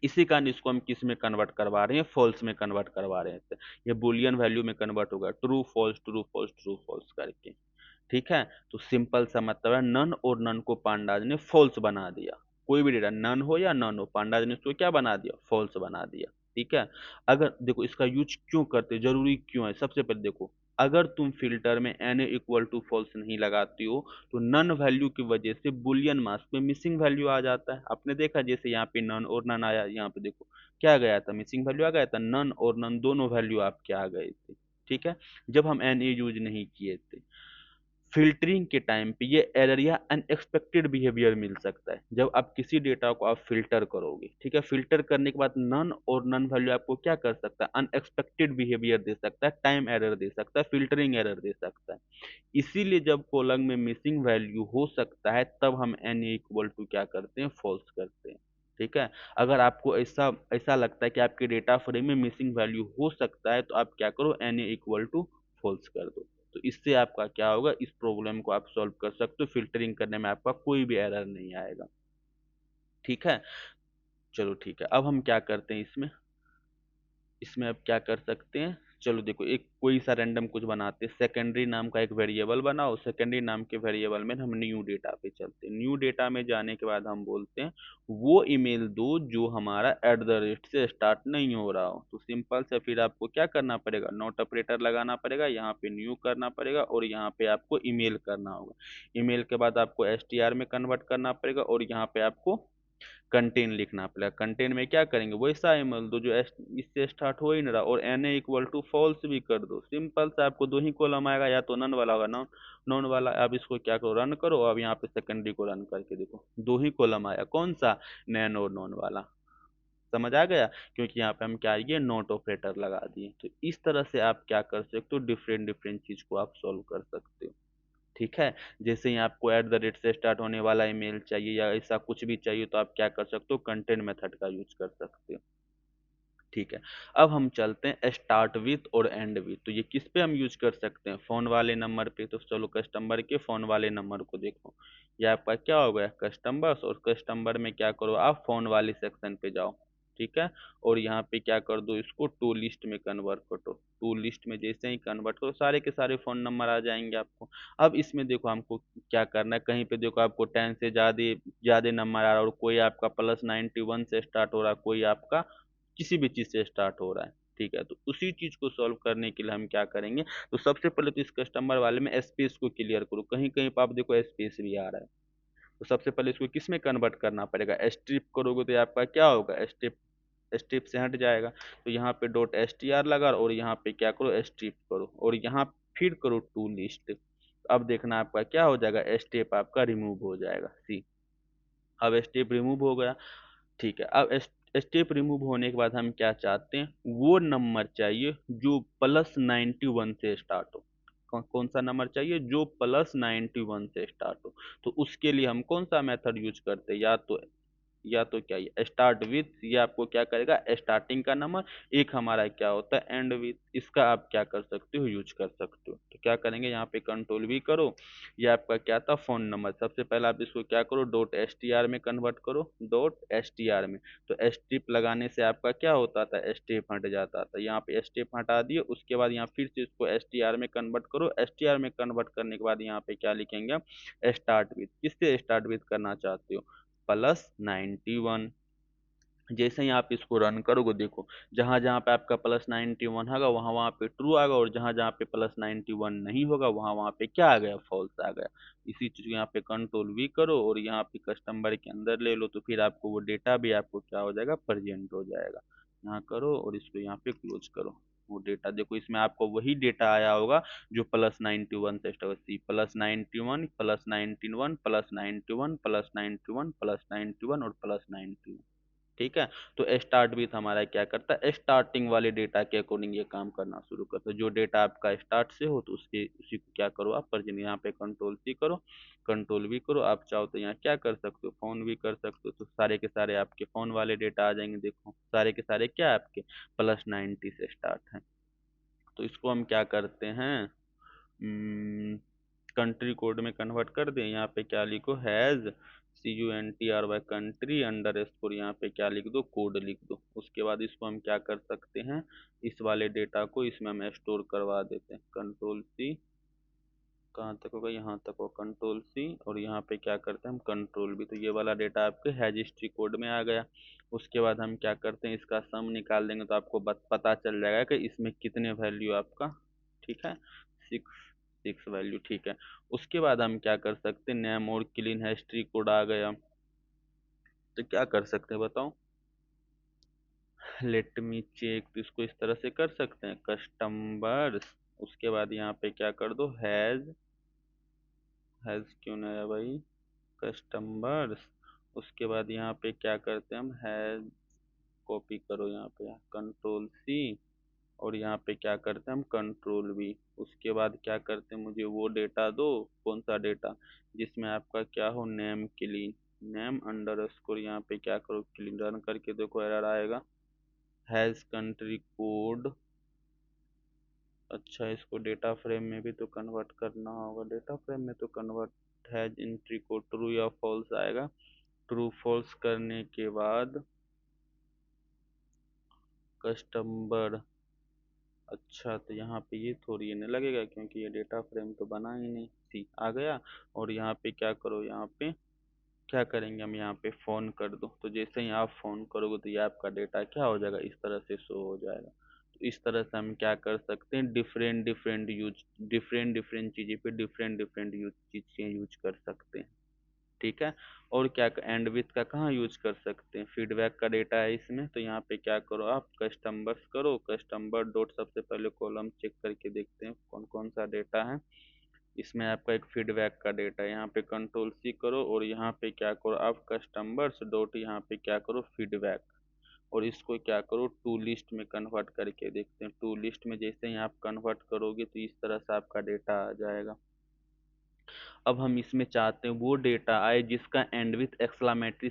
इसी कारण इसको हम किस में कन्वर्ट करवा रहे हैं, फॉल्स में कन्वर्ट करवा रहे हैं। ये बुलियन वैल्यू में कन्वर्ट होगा, true false true false true false करके। ठीक है, तो सिंपल सा मतलब है, नन और नन को पांडाज ने फॉल्स बना दिया। कोई भी डेटा नन हो या नन हो, पांडाज ने उसको क्या बना दिया, फॉल्स बना दिया। ठीक है, अगर देखो इसका यूज क्यों करते, जरूरी क्यों है, सबसे पहले देखो, अगर तुम फिल्टर में एन इक्वल टू फॉल्स नहीं लगाती हो तो नन वैल्यू की वजह से बुलियन मास्क में मिसिंग वैल्यू आ जाता है। आपने देखा जैसे यहाँ पे नन और नन आया, यहाँ पे देखो क्या गया था, मिसिंग वैल्यू आ गया था, नन और नन दोनों वैल्यू आपके आ गए थे। ठीक है, जब हम एन ए यूज नहीं किए थे। फिल्टरिंग के टाइम पे ये एरर या अनएक्सपेक्टेड बिहेवियर मिल सकता है जब आप किसी डेटा को आप फिल्टर करोगे। ठीक है, फिल्टर करने के बाद नन और नन वैल्यू आपको क्या कर सकता है, अनएक्सपेक्टेड बिहेवियर दे सकता है, टाइम एरर दे सकता है, फिल्टरिंग एरर दे सकता है। इसीलिए जब कोलम में मिसिंग वैल्यू हो सकता है तब हम एन इक्वल टू क्या करते हैं, फॉल्स करते हैं। ठीक है, अगर आपको ऐसा ऐसा लगता है कि आपके डेटा फ्रेम में मिसिंग वैल्यू हो सकता है तो आप क्या करो, एन इक्वल टू फॉल्स कर दो। तो इससे आपका क्या होगा, इस प्रॉब्लम को आप सॉल्व कर सकते हो, फिल्टरिंग करने में आपका कोई भी एरर नहीं आएगा। ठीक है, चलो ठीक है, अब हम क्या करते हैं इसमें, इसमें अब क्या कर सकते हैं, चलो देखो एक कोई सा रैंडम कुछ बनाते हैं, सेकेंडरी नाम का एक वेरिएबल बनाओ। सेकेंडरी नाम के वेरिएबल में हम न्यू डेटा पे चलते हैं। न्यू डेटा में जाने के बाद हम बोलते हैं वो ईमेल दो जो हमारा एट द रेट से स्टार्ट नहीं हो रहा हो। तो सिंपल से फिर आपको क्या करना पड़ेगा, नॉट ऑपरेटर लगाना पड़ेगा, यहाँ पे न्यू करना पड़ेगा और यहाँ पे आपको ईमेल करना होगा। ईमेल के बाद आपको एसटीआर में कन्वर्ट करना पड़ेगा और यहाँ पे आपको कंटेन लिखना पड़ेगा। कंटेन में क्या करेंगे, वैसा ईमेल दो जो इससे स्टार्ट हो ही नहीं रहा, और N A equal to false भी कर दो। सिंपल से आपको दो ही कॉलम आएगा, या तो नन वाला होगा, नॉन नॉन वाला। आप इसको क्या करो, रन करो। अब यहाँ पे सेकेंडरी को रन करके देखो, दो ही कॉलम आया, कौन सा, नैन और नॉन वाला। समझ आ गया, क्योंकि यहाँ पे हम क्या, ये नॉट ऑपरेटर लगा दिए। तो इस तरह से आप क्या कर सकते हो, डिफरेंट डिफरेंट चीज को आप सॉल्व कर सकते हो। ठीक है, जैसे ही आपको एट द रेट से स्टार्ट होने वाला ईमेल चाहिए या ऐसा कुछ भी चाहिए तो आप क्या कर सकते हो, कंटेंट मेथड का यूज कर सकते हो। ठीक है, अब हम चलते हैं स्टार्ट विथ और एंड विथ। तो ये किस पे हम यूज कर सकते हैं, फोन वाले नंबर पे। तो चलो कस्टमर के फोन वाले नंबर को देखो, ये आपका क्या हो गया, कस्टमर्स। और कस्टमर में क्या करो, आप फोन वाले सेक्शन पे जाओ। ठीक है, और यहाँ पे क्या कर दो, इसको टू लिस्ट में कन्वर्ट कर दो। टू लिस्ट में जैसे ही कन्वर्ट करो, सारे के सारे फोन नंबर आ जाएंगे आपको। अब इसमें देखो हमको क्या करना है, कहीं पे देखो आपको 10 से ज्यादा ज्यादा नंबर आ रहा है, और कोई आपका +91 से स्टार्ट हो रहा है, कोई आपका किसी भी चीज से स्टार्ट हो रहा है। ठीक है, तो उसी चीज को सॉल्व करने के लिए हम क्या करेंगे, तो सबसे पहले तो इस कस्टमर वाले में स्पेस को क्लियर करो। कहीं कहीं पर आप देखो स्पेस भी आ रहा है, तो सबसे पहले इसको किस में कन्वर्ट करना पड़ेगा, स्ट्रिप करोगे तो ये आपका क्या होगा, स्ट्रिप, स्ट्रिप से हट जाएगा। तो यहाँ पे डॉट एस टी आर लगा और यहाँ पे क्या करो, स्ट्रिप करो, और यहाँ फिर करो टू लिस्ट। अब देखना आपका क्या हो जाएगा, स्टेप आपका रिमूव हो जाएगा। सी, अब स्टेप रिमूव हो गया। ठीक है, अब स्टेप रिमूव होने के बाद हम क्या चाहते हैं, वो नंबर चाहिए जो +91 से स्टार्ट हो। कौन सा नंबर चाहिए, जो +91 से स्टार्ट हो। तो उसके लिए हम कौन सा मेथड यूज करते हैं, या तो क्या, ये स्टार्ट विथ, ये आपको क्या करेगा, स्टार्टिंग का नंबर। एक हमारा क्या होता है, एंड विथ। इसका आप क्या कर सकते हो, यूज कर सकते हो। तो क्या करेंगे, यहाँ पे कंट्रोल भी करो, ये आपका क्या था, फोन नंबर। सबसे पहले आप इसको क्या करो, डॉट एस टी आर में कन्वर्ट करो, डॉट एस टी आर में। तो स्टेप लगाने से आपका क्या होता था, स्टेप हट जाता था। यहाँ पे स्टेप हटा दिए, उसके बाद यहाँ फिर से इसको एस टी आर में कन्वर्ट करो। एस टी आर में कन्वर्ट करने के बाद यहाँ पे क्या लिखेंगे, स्टार्ट विथ। किससे स्टार्ट विथ करना चाहते हो, +91। जैसे ही आप इसको रन करोगे, देखो जहां जहां पे आपका +91 होगा वहां वहां पे ट्रू आएगा, और जहां जहां पे +91 नहीं होगा वहां वहां पे क्या आ गया, फॉल्स आ गया। इसी चीज को यहाँ पे कंट्रोल वी करो और यहाँ पे कस्टमर के अंदर ले लो, तो फिर आपको वो डेटा भी आपको क्या हो जाएगा, प्रेजेंट हो जाएगा। यहाँ करो और इसको यहाँ पे क्लोज करो। वो डेटा देखो, इसमें आपको वही डेटा आया होगा जो +91 से स्टार्ट, सी +91 +91 +91 +91 +91 और +91। ठीक है, तो स्टार्ट विथ हमारा क्या करता है, स्टार्टिंग वाले डेटा के अकॉर्डिंग ये काम करना शुरू करता है। जो डेटा आपका स्टार्ट से हो तो उसके उसी को क्या करो, आप प्रेजेंट, यहाँ पे कंट्रोल सी करो, कंट्रोल भी करो। आप चाहो तो यहाँ क्या कर सकते हो, फोन भी कर सकते हो। तो सारे के सारे आपके फोन वाले डेटा आ जाएंगे। देखो सारे के सारे क्या है, आपके +90 से स्टार्ट है। तो इसको हम क्या करते हैं, कंट्री कोड में कन्वर्ट कर दें। यहाँ पे क्या लिखो, has CUNTRY country under score, यहाँ पे क्या लिख दो, कोड लिख दो। उसके बाद इसको हम क्या कर सकते हैं, इस वाले डेटा को इसमें हम स्टोर करवा देते हैं। कंट्रोल C, कहाँ तक होगा, यहाँ तक हो, कंट्रोल C, और यहाँ पे क्या करते हैं हम, कंट्रोल V। तो ये वाला डेटा आपके हैज हिस्ट्री कोड में आ गया। उसके बाद हम क्या करते हैं, इसका सम निकाल देंगे तो आपको पता चल जाएगा कि इसमें कितने वैल्यू आपका, ठीक है, सिक्स, सिक्स वैल्यू, ठीक है। उसके बाद हम क्या कर सकते हैं, नेम और क्लीन हिस्ट्री कोड आ गया, तो क्या कर सकते हैं बताओ, लेट मी चेक। तो इसको इस तरह से कर सकते हैं, कस्टमर्स, उसके बाद यहाँ पे क्या कर दो, हैज क्यों नहीं आया भाई, कस्टमर्स। उसके बाद यहाँ पे क्या करते हैं हम, हैज, कॉपी करो यहाँ पे, कंट्रोल C, और यहाँ पे क्या करते हैं हम, कंट्रोल V। उसके बाद क्या करते हैं, मुझे वो डेटा दो, कौन सा डेटा, जिसमें आपका क्या हो, name clean, name under score, यहाँ पे क्या करो, क्लीन, रन करके देखो एरर आएगा, हैज कंट्री कोड। अच्छा, इसको डेटा फ्रेम में भी तो कन्वर्ट करना होगा, डेटा फ्रेम में तो convert has entry code true या फॉल्स आएगा। ट्रू फॉल्स करने के बाद कस्टमर, अच्छा तो यहाँ पे ये थोड़ी नहीं लगेगा क्योंकि ये डेटा फ्रेम तो बना ही नहीं, सी आ गया। और यहाँ पे क्या करो, यहाँ पे क्या करेंगे हम, यहाँ पे फोन कर दो। तो जैसे ही आप फोन करोगे तो ये आपका डेटा क्या हो जाएगा, इस तरह से शो हो जाएगा। तो इस तरह से हम क्या कर सकते हैं, different different use, different different चीज़ें पे डिफरेंट डिफरेंट यूज, चीज़ें यूज कर सकते हैं, ठीक है। और क्या, एंड विथ का कहाँ यूज कर सकते हैं, फीडबैक का डेटा है इसमें, तो यहाँ पे क्या करो, आप कस्टमर्स करो, कस्टमर डॉट, सबसे पहले कॉलम चेक करके देखते हैं कौन कौन सा डेटा है। इसमें आपका एक फीडबैक का डेटा है, यहाँ पे कंट्रोल C करो, और यहाँ पे क्या करो, आप कस्टमर्स डॉट, यहाँ पे क्या करो, फीडबैक, और इसको क्या करो, टू लिस्ट में कन्वर्ट करके देखते हैं। टू लिस्ट में जैसे ही आप कन्वर्ट करोगे तो इस तरह से आपका डेटा आ जाएगा। अब हम इसमें चाहते हैं वो डेटा आए जिसका एंड विथ एक्सक्लामेटरी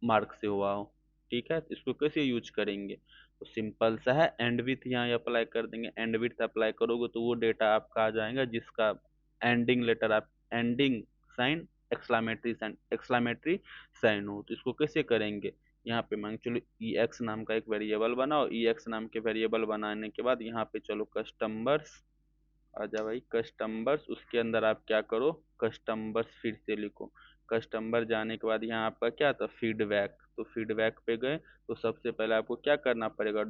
मार्क से हुआ हो, ठीक है। तो इसको कैसे यूज करेंगे, तो सिंपल सा है, एंड विथ यहाँ अप्लाई कर देंगे। एंड विथ अप्लाई करोगे तो वो डेटा आपका आ जाएगा जिसका एंडिंग लेटर, आप एंडिंग साइन एक्सक्लामेटरी साइन हो। तो इसको कैसे करेंगे, यहाँ पे मान चलो EX नाम का एक वेरिएबल बनाओ। EX नाम के वेरिएबल बनाने के बाद यहाँ पे चलो कस्टमर्स, आजा भाई कस्टमर्स, उसके अंदर आप क्या करो, कस्टमर्स फिर से लिखो। कस्टमर जाने के बाद यहाँ आपका क्या था, फीडबैक। तो फीडबैक पे गए तो सबसे पहले आपको क्या करना पड़ेगा,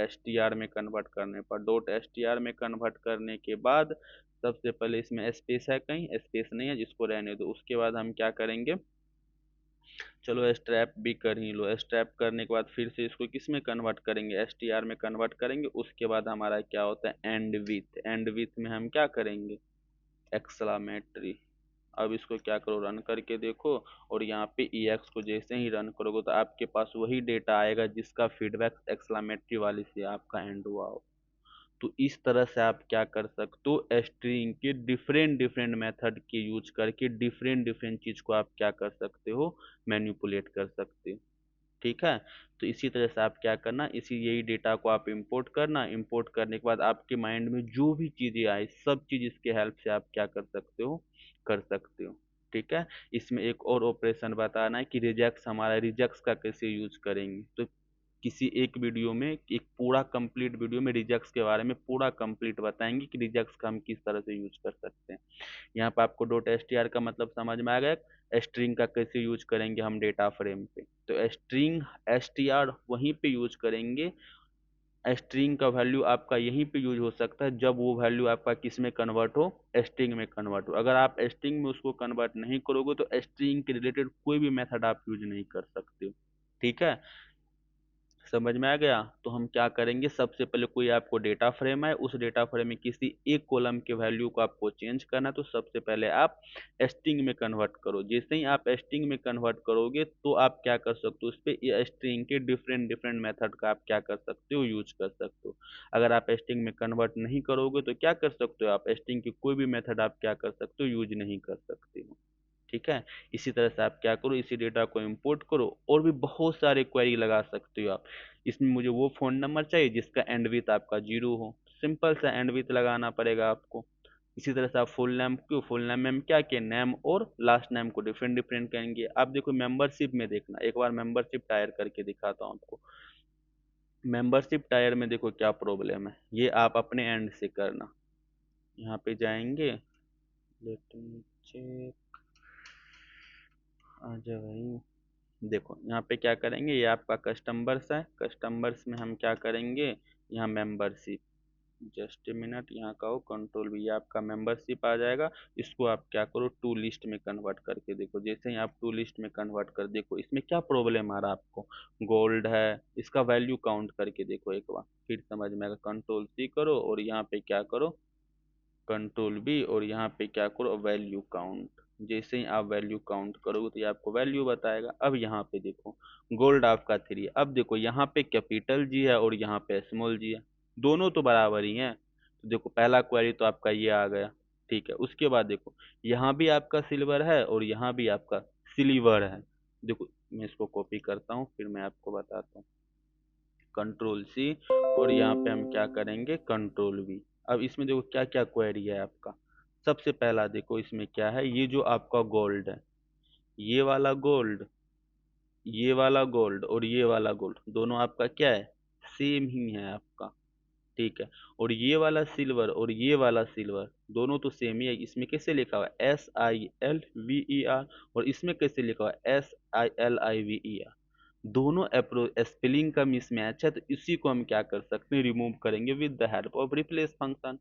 .str में कन्वर्ट करने पर, .str में कन्वर्ट करने के बाद सबसे पहले इसमें स्पेस है, कहीं स्पेस नहीं है, जिसको रहने दो। उसके बाद हम क्या करेंगे, चलो स्ट्रैप भी कर ही लो। स्ट्रैप करने के बाद फिर से इसको किस में कन्वर्ट करेंगे, STR में कन्वर्ट करेंगे। उसके बाद हमारा क्या होता है, एंड विथ। एंड विथ में हम क्या करेंगे, एक्सक्लामेटरी। अब इसको क्या करो, रन करके देखो, और यहाँ पे EX को जैसे ही रन करोगे तो आपके पास वही डेटा आएगा जिसका फीडबैक एक्सक्लामेटरी वाली से आपका एंड हुआ हो। तो इस तरह से आप क्या कर सकते हो, स्ट्रिंग के डिफरेंट डिफरेंट मेथड के यूज करके डिफरेंट डिफरेंट चीज को आप क्या कर सकते हो, मैनिपुलेट कर सकते हो, ठीक है। तो इसी तरह से आप क्या करना, इसी यही डेटा को आप इंपोर्ट करना। इंपोर्ट करने के बाद आपके माइंड में जो भी चीजें आए सब चीज इसके हेल्प से आप क्या कर सकते हो, कर सकते हो, ठीक है। इसमें एक और ऑपरेशन बताना है कि रिजेक्ट्स, हमारा रिजेक्ट्स का कैसे यूज करेंगे। तो किसी एक वीडियो में, एक पूरा कंप्लीट वीडियो में रिजेक्ट्स के बारे में पूरा कंप्लीट बताएंगे कि रिजेक्ट्स का हम किस तरह से यूज कर सकते हैं। यहाँ पे आपको .str का मतलब समझ में आ गया, स्ट्रिंग का कैसे यूज करेंगे हम डेटा फ्रेम पे। तो स्ट्रिंग str वहीं पे यूज करेंगे। स्ट्रिंग का वैल्यू आपका यहीं पे यूज हो सकता है जब वो वैल्यू आपका किस में कन्वर्ट हो, स्ट्रिंग में कन्वर्ट हो। अगर आप स्ट्रिंग में उसको कन्वर्ट नहीं करोगे तो स्ट्रिंग के रिलेटेड कोई भी मेथड आप यूज नहीं कर सकते हो, ठीक है। समझ में आ गया। तो हम क्या करेंगे, सबसे पहले कोई आपको डेटा फ्रेम है, उस डेटा फ्रेम में किसी एक कॉलम के वैल्यू को आपको चेंज करना है। तो सबसे पहले आप स्ट्रिंग में कन्वर्ट करो। जैसे ही आप स्ट्रिंग में कन्वर्ट करोगे तो आप क्या कर सकते हो, उस पर स्ट्रिंग के डिफरेंट डिफरेंट मेथड का आप क्या कर सकते हो, यूज कर सकते हो। अगर आप स्ट्रिंग में कन्वर्ट नहीं करोगे तो क्या कर सकते हो, आप स्ट्रिंग की कोई भी मेथड आप क्या कर सकते हो, यूज नहीं कर सकते हो, ठीक है। इसी तरह से आप क्या करो, इसी डेटा को इंपोर्ट करो, और भी बहुत सारे क्वेरी लगा सकते हो आप। इसमें मुझे वो फोन नंबर चाहिए जिसका एंड विथ आपका 0 हो, सिंपल सा एंड विथ लगाना पड़ेगा आपको। इसी तरह से आप फुल नेम में हम क्या किए, नेम और लास्ट नेम को डिफरेंट डिफरेंट करेंगे। आप देखो मेंबरशिप में देखना, एक बार मेंबरशिप टायर करके दिखाता हूँ आपको। मेंबरशिप टायर में देखो क्या प्रॉब्लम है, ये आप अपने एंड से करना। यहाँ पे जाएंगे, लेट मी चेक, आ जाए भाई। देखो यहाँ पे क्या करेंगे, ये आपका कस्टमर्स है, कस्टमर्स में हम क्या करेंगे, यहाँ मेंबरशिप, जस्ट ए मिनट, यहाँ का हो कंट्रोल भी, ये आपका मेंबरशिप आ जाएगा। इसको आप क्या करो, टू लिस्ट में कन्वर्ट करके देखो। जैसे ही आप टू लिस्ट में कन्वर्ट कर देखो, इसमें क्या प्रॉब्लम आ रहा है आपको, गोल्ड है, इसका वैल्यू काउंट करके देखो एक बार, फिर समझ में आएगा। कंट्रोल सी करो और यहाँ पे क्या करो, कंट्रोल बी, और यहाँ पे क्या करो, वैल्यू काउंट। जैसे ही आप वैल्यू काउंट करोगे तो ये आपको वैल्यू बताएगा। अब यहाँ पे देखो गोल्ड आपका 3 है। अब देखो यहाँ पे कैपिटल जी है और यहाँ पे स्मॉल जी है, दोनों तो बराबर ही हैं। तो देखो पहला क्वेरी तो आपका ये आ गया, ठीक है। उसके बाद देखो यहाँ भी आपका सिल्वर है और यहाँ भी आपका सिल्वर है। देखो मैं इसको कॉपी करता हूँ फिर मैं आपको बताता हूँ। कंट्रोल सी, और यहाँ पे हम क्या करेंगे, कंट्रोल वी। अब इसमें देखो क्या क्या क्वेरी है आपका। सबसे पहला देखो इसमें क्या है, ये जो आपका गोल्ड है, ये वाला गोल्ड, ये वाला गोल्ड और ये वाला गोल्ड दोनों आपका क्या है, सेम ही है आपका, ठीक है। और ये वाला सिल्वर और ये वाला सिल्वर दोनों तो सेम ही है। इसमें कैसे लिखा हुआ है, SILVER, और इसमें कैसे लिखा हुआ है, SILIVER। दोनों अप्रो स्पेलिंग का मिसमैच है, तो इसी को हम क्या कर सकते हैं, रिमूव करेंगे with the help off replace function.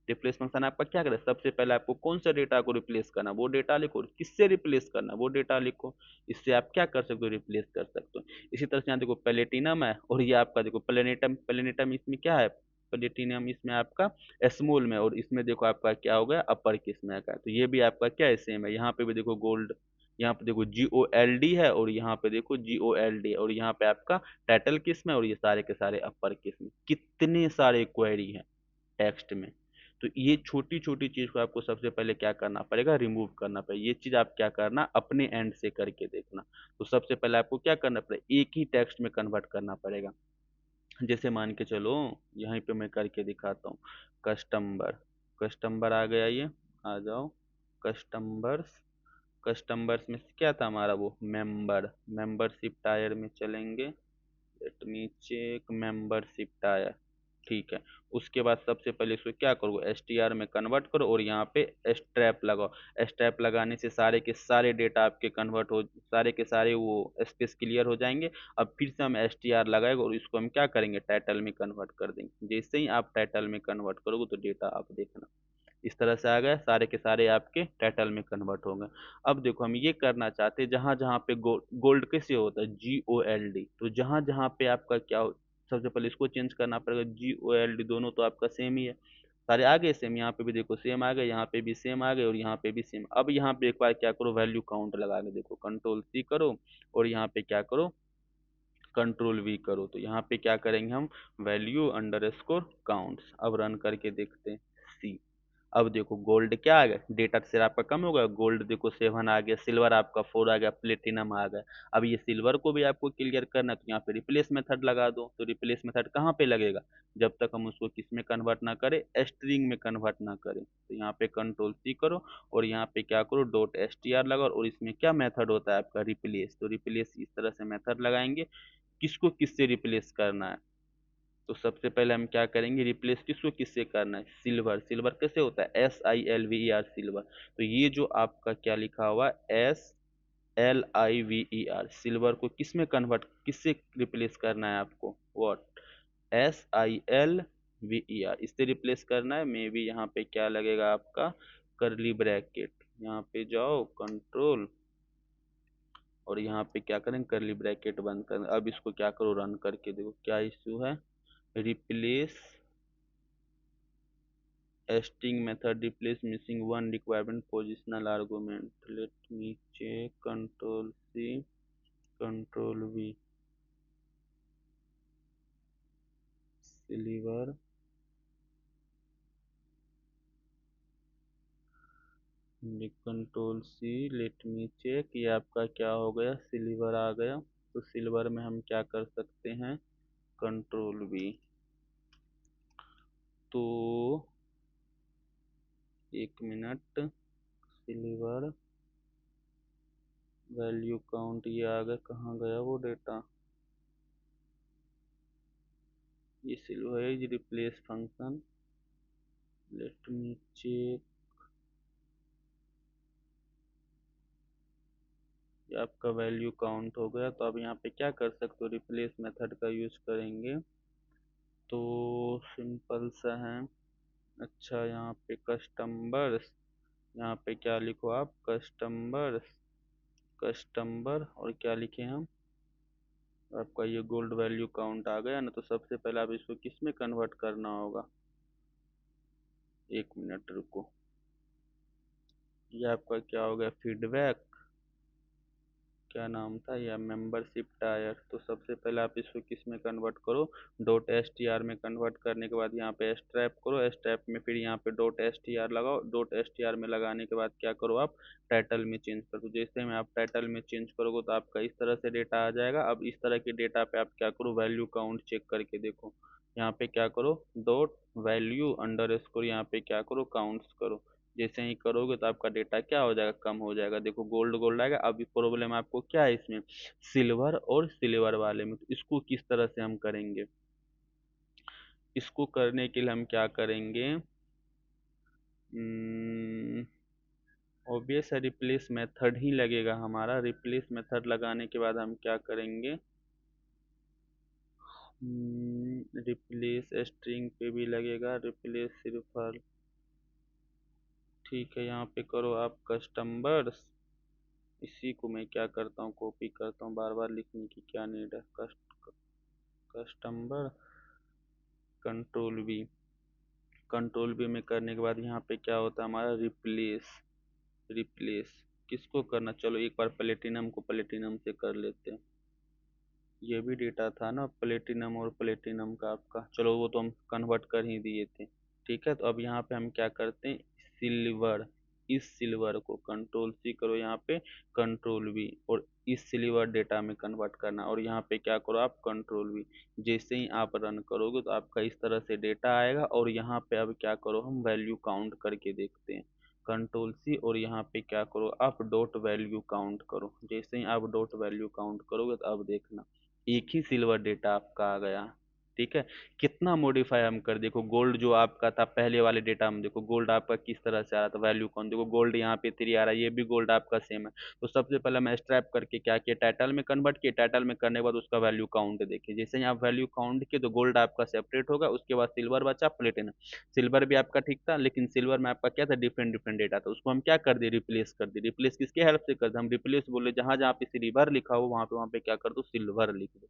Replace function आपका क्या करे, सबसे पहले आपको कौन सा डेटा को रिप्लेस करना वो डेटा लिखो, और किससे रिप्लेस करना वो डेटा लिखो। इससे आप क्या कर सकते हो, रिप्लेस कर सकते हो। इसी तरह से यहाँ देखो प्लेटिनम है और ये आपका देखो प्लेनेटम, प्लेनेटम इसमें क्या है, प्लेटिनम इसमें आपका स्मॉल में, और इसमें देखो आपका क्या हो गया, अपर केस में का। तो ये भी आपका क्या है, सेम है। यहाँ पे भी देखो गोल्ड, यहाँ पे देखो GOLD है और यहाँ पे देखो GOLD है, और यहाँ पे आपका टाइटल किस में, और ये सारे के सारे अपर केस में। कितने सारे क्वेरी हैं टेक्स्ट में। तो ये छोटी छोटी चीज को आपको सबसे पहले क्या करना पड़ेगा, रिमूव करना पड़ेगा। ये चीज आप क्या करना, अपने एंड से करके देखना। तो सबसे पहले आपको क्या करना पड़ेगा, एक ही टेक्स्ट में कन्वर्ट करना पड़ेगा। जैसे मान के चलो, यहीं पे मैं करके दिखाता हूँ। कस्टमर, कस्टमर आ गया, ये आ जाओ। कस्टमर्स, कस्टमर्स में क्या था हमारा वो मेंबर, मेंबरशिप टायर में चलेंगे। Let me check, membership tier, ठीक है। उसके बाद सबसे पहले इसको क्या करो, STR में कन्वर्ट करो और यहाँ पे स्ट्रैप लगाओ। स्ट्रैप लगाने से सारे के सारे डेटा आपके कन्वर्ट हो, सारे के सारे वो स्पेस क्लियर हो जाएंगे। अब फिर से हम STR लगाएंगे और इसको हम क्या करेंगे, टाइटल में कन्वर्ट कर देंगे। जैसे ही आप टाइटल में कन्वर्ट करोगे तो डेटा आप देखना इस तरह से आ गए, सारे के सारे आपके टाइटल में कन्वर्ट हो गए। अब देखो हम ये करना चाहते हैं, जहां जहां पे गोल्ड कैसे होता है, GOLD, तो जहां जहां पे आपका क्या सबसे पहले इसको चेंज करना पड़ेगा। GOLD दोनों तो आपका सेम ही है, सारे आ गए सेम। यहाँ पे भी देखो सेम आ गए, यहाँ पे भी सेम आ गए, और यहाँ पे भी सेम। अब यहाँ पे एक बार क्या करो, वैल्यू काउंट लगा के देखो। कंट्रोल C करो और यहाँ पे क्या करो, कंट्रोल V करो। तो यहाँ पे क्या करेंगे हम, वैल्यू अंडर स्कोर काउंट्स। अब रन करके देखते हैं सी। अब देखो गोल्ड क्या आ गया, डेटा से आपका कम हो गया, गोल्ड देखो 7 आ गया, सिल्वर आपका 4 आ गया, प्लेटिनम आ गया। अब ये सिल्वर को भी आपको क्लियर करना है, तो यहाँ पे रिप्लेस मेथड लगा दो। तो रिप्लेस मेथड कहाँ पे लगेगा, जब तक हम उसको किस में कन्वर्ट ना करें, स्ट्रिंग में कन्वर्ट ना करें। तो यहाँ पे कंट्रोल C करो और यहाँ पे क्या करो, .str लगाओ, और इसमें क्या मेथड होता है आपका, रिप्लेस। तो रिप्लेस इस तरह से मेथड लगाएंगे, किसको किससे रिप्लेस करना है। तो सबसे पहले हम क्या करेंगे, रिप्लेस किसको किससे करना है, सिल्वर। सिल्वर कैसे होता है, SILVER, सिल्वर। तो ये जो आपका क्या लिखा हुआ है, SLIVER, सिल्वर को किस में कन्वर्ट, किससे रिप्लेस करना है आपको, व्हाट, SILVER, इससे रिप्लेस करना है। मे बी यहाँ पे क्या लगेगा आपका, करली ब्रैकेट। यहाँ पे जाओ कंट्रोल, और यहाँ पे क्या करें, करली ब्रैकेट बंद कर। अब इसको क्या करो, रन करके देखो क्या इश्यू है। Replace string method replace missing one requirement positional argument. Let me check, control C, control V, silver, control C, let me check, ये आपका क्या हो गया, सिल्वर आ गया। तो सिल्वर में हम क्या कर सकते हैं, कंट्रोल V। तो एक मिनट, सिल्वर वैल्यू काउंट, ये आ गया, कहाँ गया वो डेटा, ये silver replace function, let me check, ये आपका वैल्यू काउंट हो गया। तो अब यहाँ पे क्या कर सकते हो, रिप्लेस मेथड का यूज करेंगे, तो सिंपल सा है। अच्छा, यहाँ पे कस्टमर्स, यहाँ पे क्या लिखो आप, कस्टमर्स, कस्टमर, और क्या लिखे हम, आपका ये गोल्ड वैल्यू काउंट आ गया ना। तो सबसे पहले आप इसको किस में कन्वर्ट करना होगा, एक मिनट रुको, ये आपका क्या हो गया, फीडबैक, क्या नाम था, या मेंबरशिप टायर। तो सबसे पहले आप इसको किस में कन्वर्ट करो, डॉट एस टी आर में कन्वर्ट करने के बाद यहाँ पे स्ट्रैप करो, स्ट्रैप में फिर यहाँ पे डॉट एस टी आर लगाओ, डॉट एस टी आर में लगाने के बाद क्या करो आप, टाइटल में चेंज कर दो। जैसे में आप टाइटल में चेंज करोगे तो आपका इस तरह से डेटा आ जाएगा। अब इस तरह के डेटा पे आप क्या करो, वैल्यू काउंट चेक करके देखो, यहाँ पे क्या करो, डॉट वैल्यू अंडर स्कोर, यहाँ पे क्या करो, काउंट्स करो। जैसे ही करोगे तो आपका डेटा क्या हो जाएगा, कम हो जाएगा। देखो गोल्ड गोल्ड आएगा। अभी प्रॉब्लम आपको क्या है इसमें, सिल्वर और सिल्वर वाले में। तो इसको किस तरह से हम करेंगे, इसको करने के लिए हम क्या करेंगे, ऑब्वियस है, रिप्लेस मेथड ही लगेगा हमारा। रिप्लेस मेथड लगाने के बाद हम क्या करेंगे, रिप्लेस स्ट्रिंग पे भी लगेगा, रिप्लेस सिर्फ, ठीक है, यहाँ पे करो आप कस्टमर्स, इसी को मैं क्या करता हूँ, कॉपी करता हूँ, बार बार लिखने की क्या नीड है, customer, control we, control we में करने के बाद यहाँ पे क्या होता है हमारा, रिप्लेस, रिप्लेस किसको करना, चलो एक बार प्लेटिनम को प्लेटिनम से कर लेते हैं। ये भी डेटा था ना प्लेटिनम और प्लेटिनम का आपका, चलो वो तो हम कन्वर्ट कर ही दिए थे। ठीक है, तो अब यहाँ पे हम क्या करते हैं, सिल्वर, इस सिल्वर को कंट्रोल सी करो, यहाँ पे कंट्रोल वी, और इस सिल्वर डेटा में कन्वर्ट करना, और यहाँ पे क्या करो आप, कंट्रोल वी। जैसे ही आप रन करोगे तो आपका इस तरह से डेटा आएगा। और यहाँ पे अब क्या करो, हम वैल्यू काउंट करके देखते हैं, कंट्रोल सी, और यहाँ पे क्या करो आप, डॉट वैल्यू काउंट करो। जैसे ही आप डॉट वैल्यू काउंट करोगे तो अब देखना एक ही सिल्वर डेटा आपका आ गया। ठीक है, कितना मॉडिफाई हम कर, देखो गोल्ड जो आपका था पहले वाले डेटा में, देखो गोल्ड आपका किस तरह से आ रहा था, वैल्यू कौन, देखो गोल्ड यहाँ पे 3 आ रहा है, ये भी गोल्ड आपका सेम है। तो सबसे पहले मैं स्ट्रैप करके क्या किया, टाइटल में कन्वर्ट किया, टाइटल में करने के बाद उसका वैल्यू काउंट देखिए। जैसे ही आप वैल्यू काउंट किए तो गोल्ड आपका सेपरेट होगा, उसके बाद सिल्वर बचा, प्लेटिनम। सिल्वर भी आपका ठीक था, लेकिन सिल्वर में आपका क्या था, डिफरेंट डिफरेंट डेटा था, उसको हम क्या कर दिए, रिप्लेस कर दिए। रिप्लेस किसके हेल्प से कर दिए, हम रिप्लेस बोले, जहां जहां पे सिल्वर लिखा हो वहां पे क्या कर दो, सिल्वर लिख दो।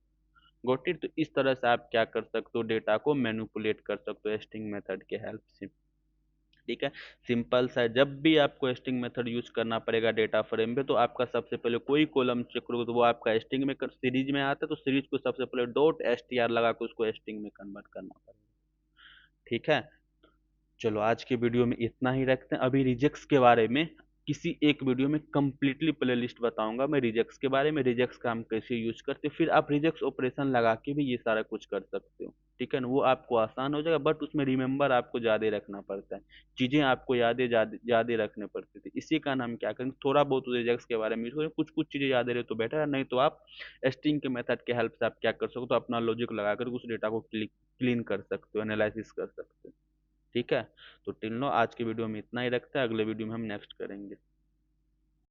Got it. तो इस तरह से आप क्या कर सकते हो, डेटा को मैनिपुलेट कर सकते हो एस्टिंग मेथड के हेल्प से। ठीक है, सिंपल सा है। जब भी आपको एस्टिंग मेथड यूज करना पड़ेगा डेटा फ्रेम पे, तो आपका सबसे पहले कोई कॉलम चेक करोगे तो वो आपका एस्टिंग में सीरीज में आता है, तो सीरीज को सबसे पहले डॉट एस टी आर लगा के उसको एस्टिंग में कन्वर्ट करना पड़ेगा। ठीक है, चलो आज के वीडियो में इतना ही रखते हैं। अभी रिजेक्ट्स के बारे में किसी एक वीडियो में कंप्लीटली प्लेलिस्ट बताऊंगा मैं रिजेक्ट्स के बारे में, रिजेक्ट्स का हम कैसे यूज करते हैं, फिर आप रिजेक्ट्स ऑपरेशन लगा के भी ये सारा कुछ कर सकते हो। ठीक है ना, वो आपको आसान हो जाएगा, बट उसमें रिमेंबर आपको ज्यादा रखना पड़ता है, चीजें आपको यादें ज्यादा रखने पड़ती थी। इसी का नाम क्या करेंगे, थोड़ा बहुत रिजेक्ट्स के बारे में यूज करें, कुछ कुछ चीजें याद रहे तो बेटर है, नहीं तो आप एस्टिंग के मेथड के हेल्प से आप क्या कर सकते हो, तो अपना लॉजिक लगाकर उस डेटा को क्लीन कर सकते हो, एनालिसिस कर सकते हो। ठीक है, तो टिल नो आज के वीडियो में इतना ही रखते हैं, अगले वीडियो में हम नेक्स्ट करेंगे।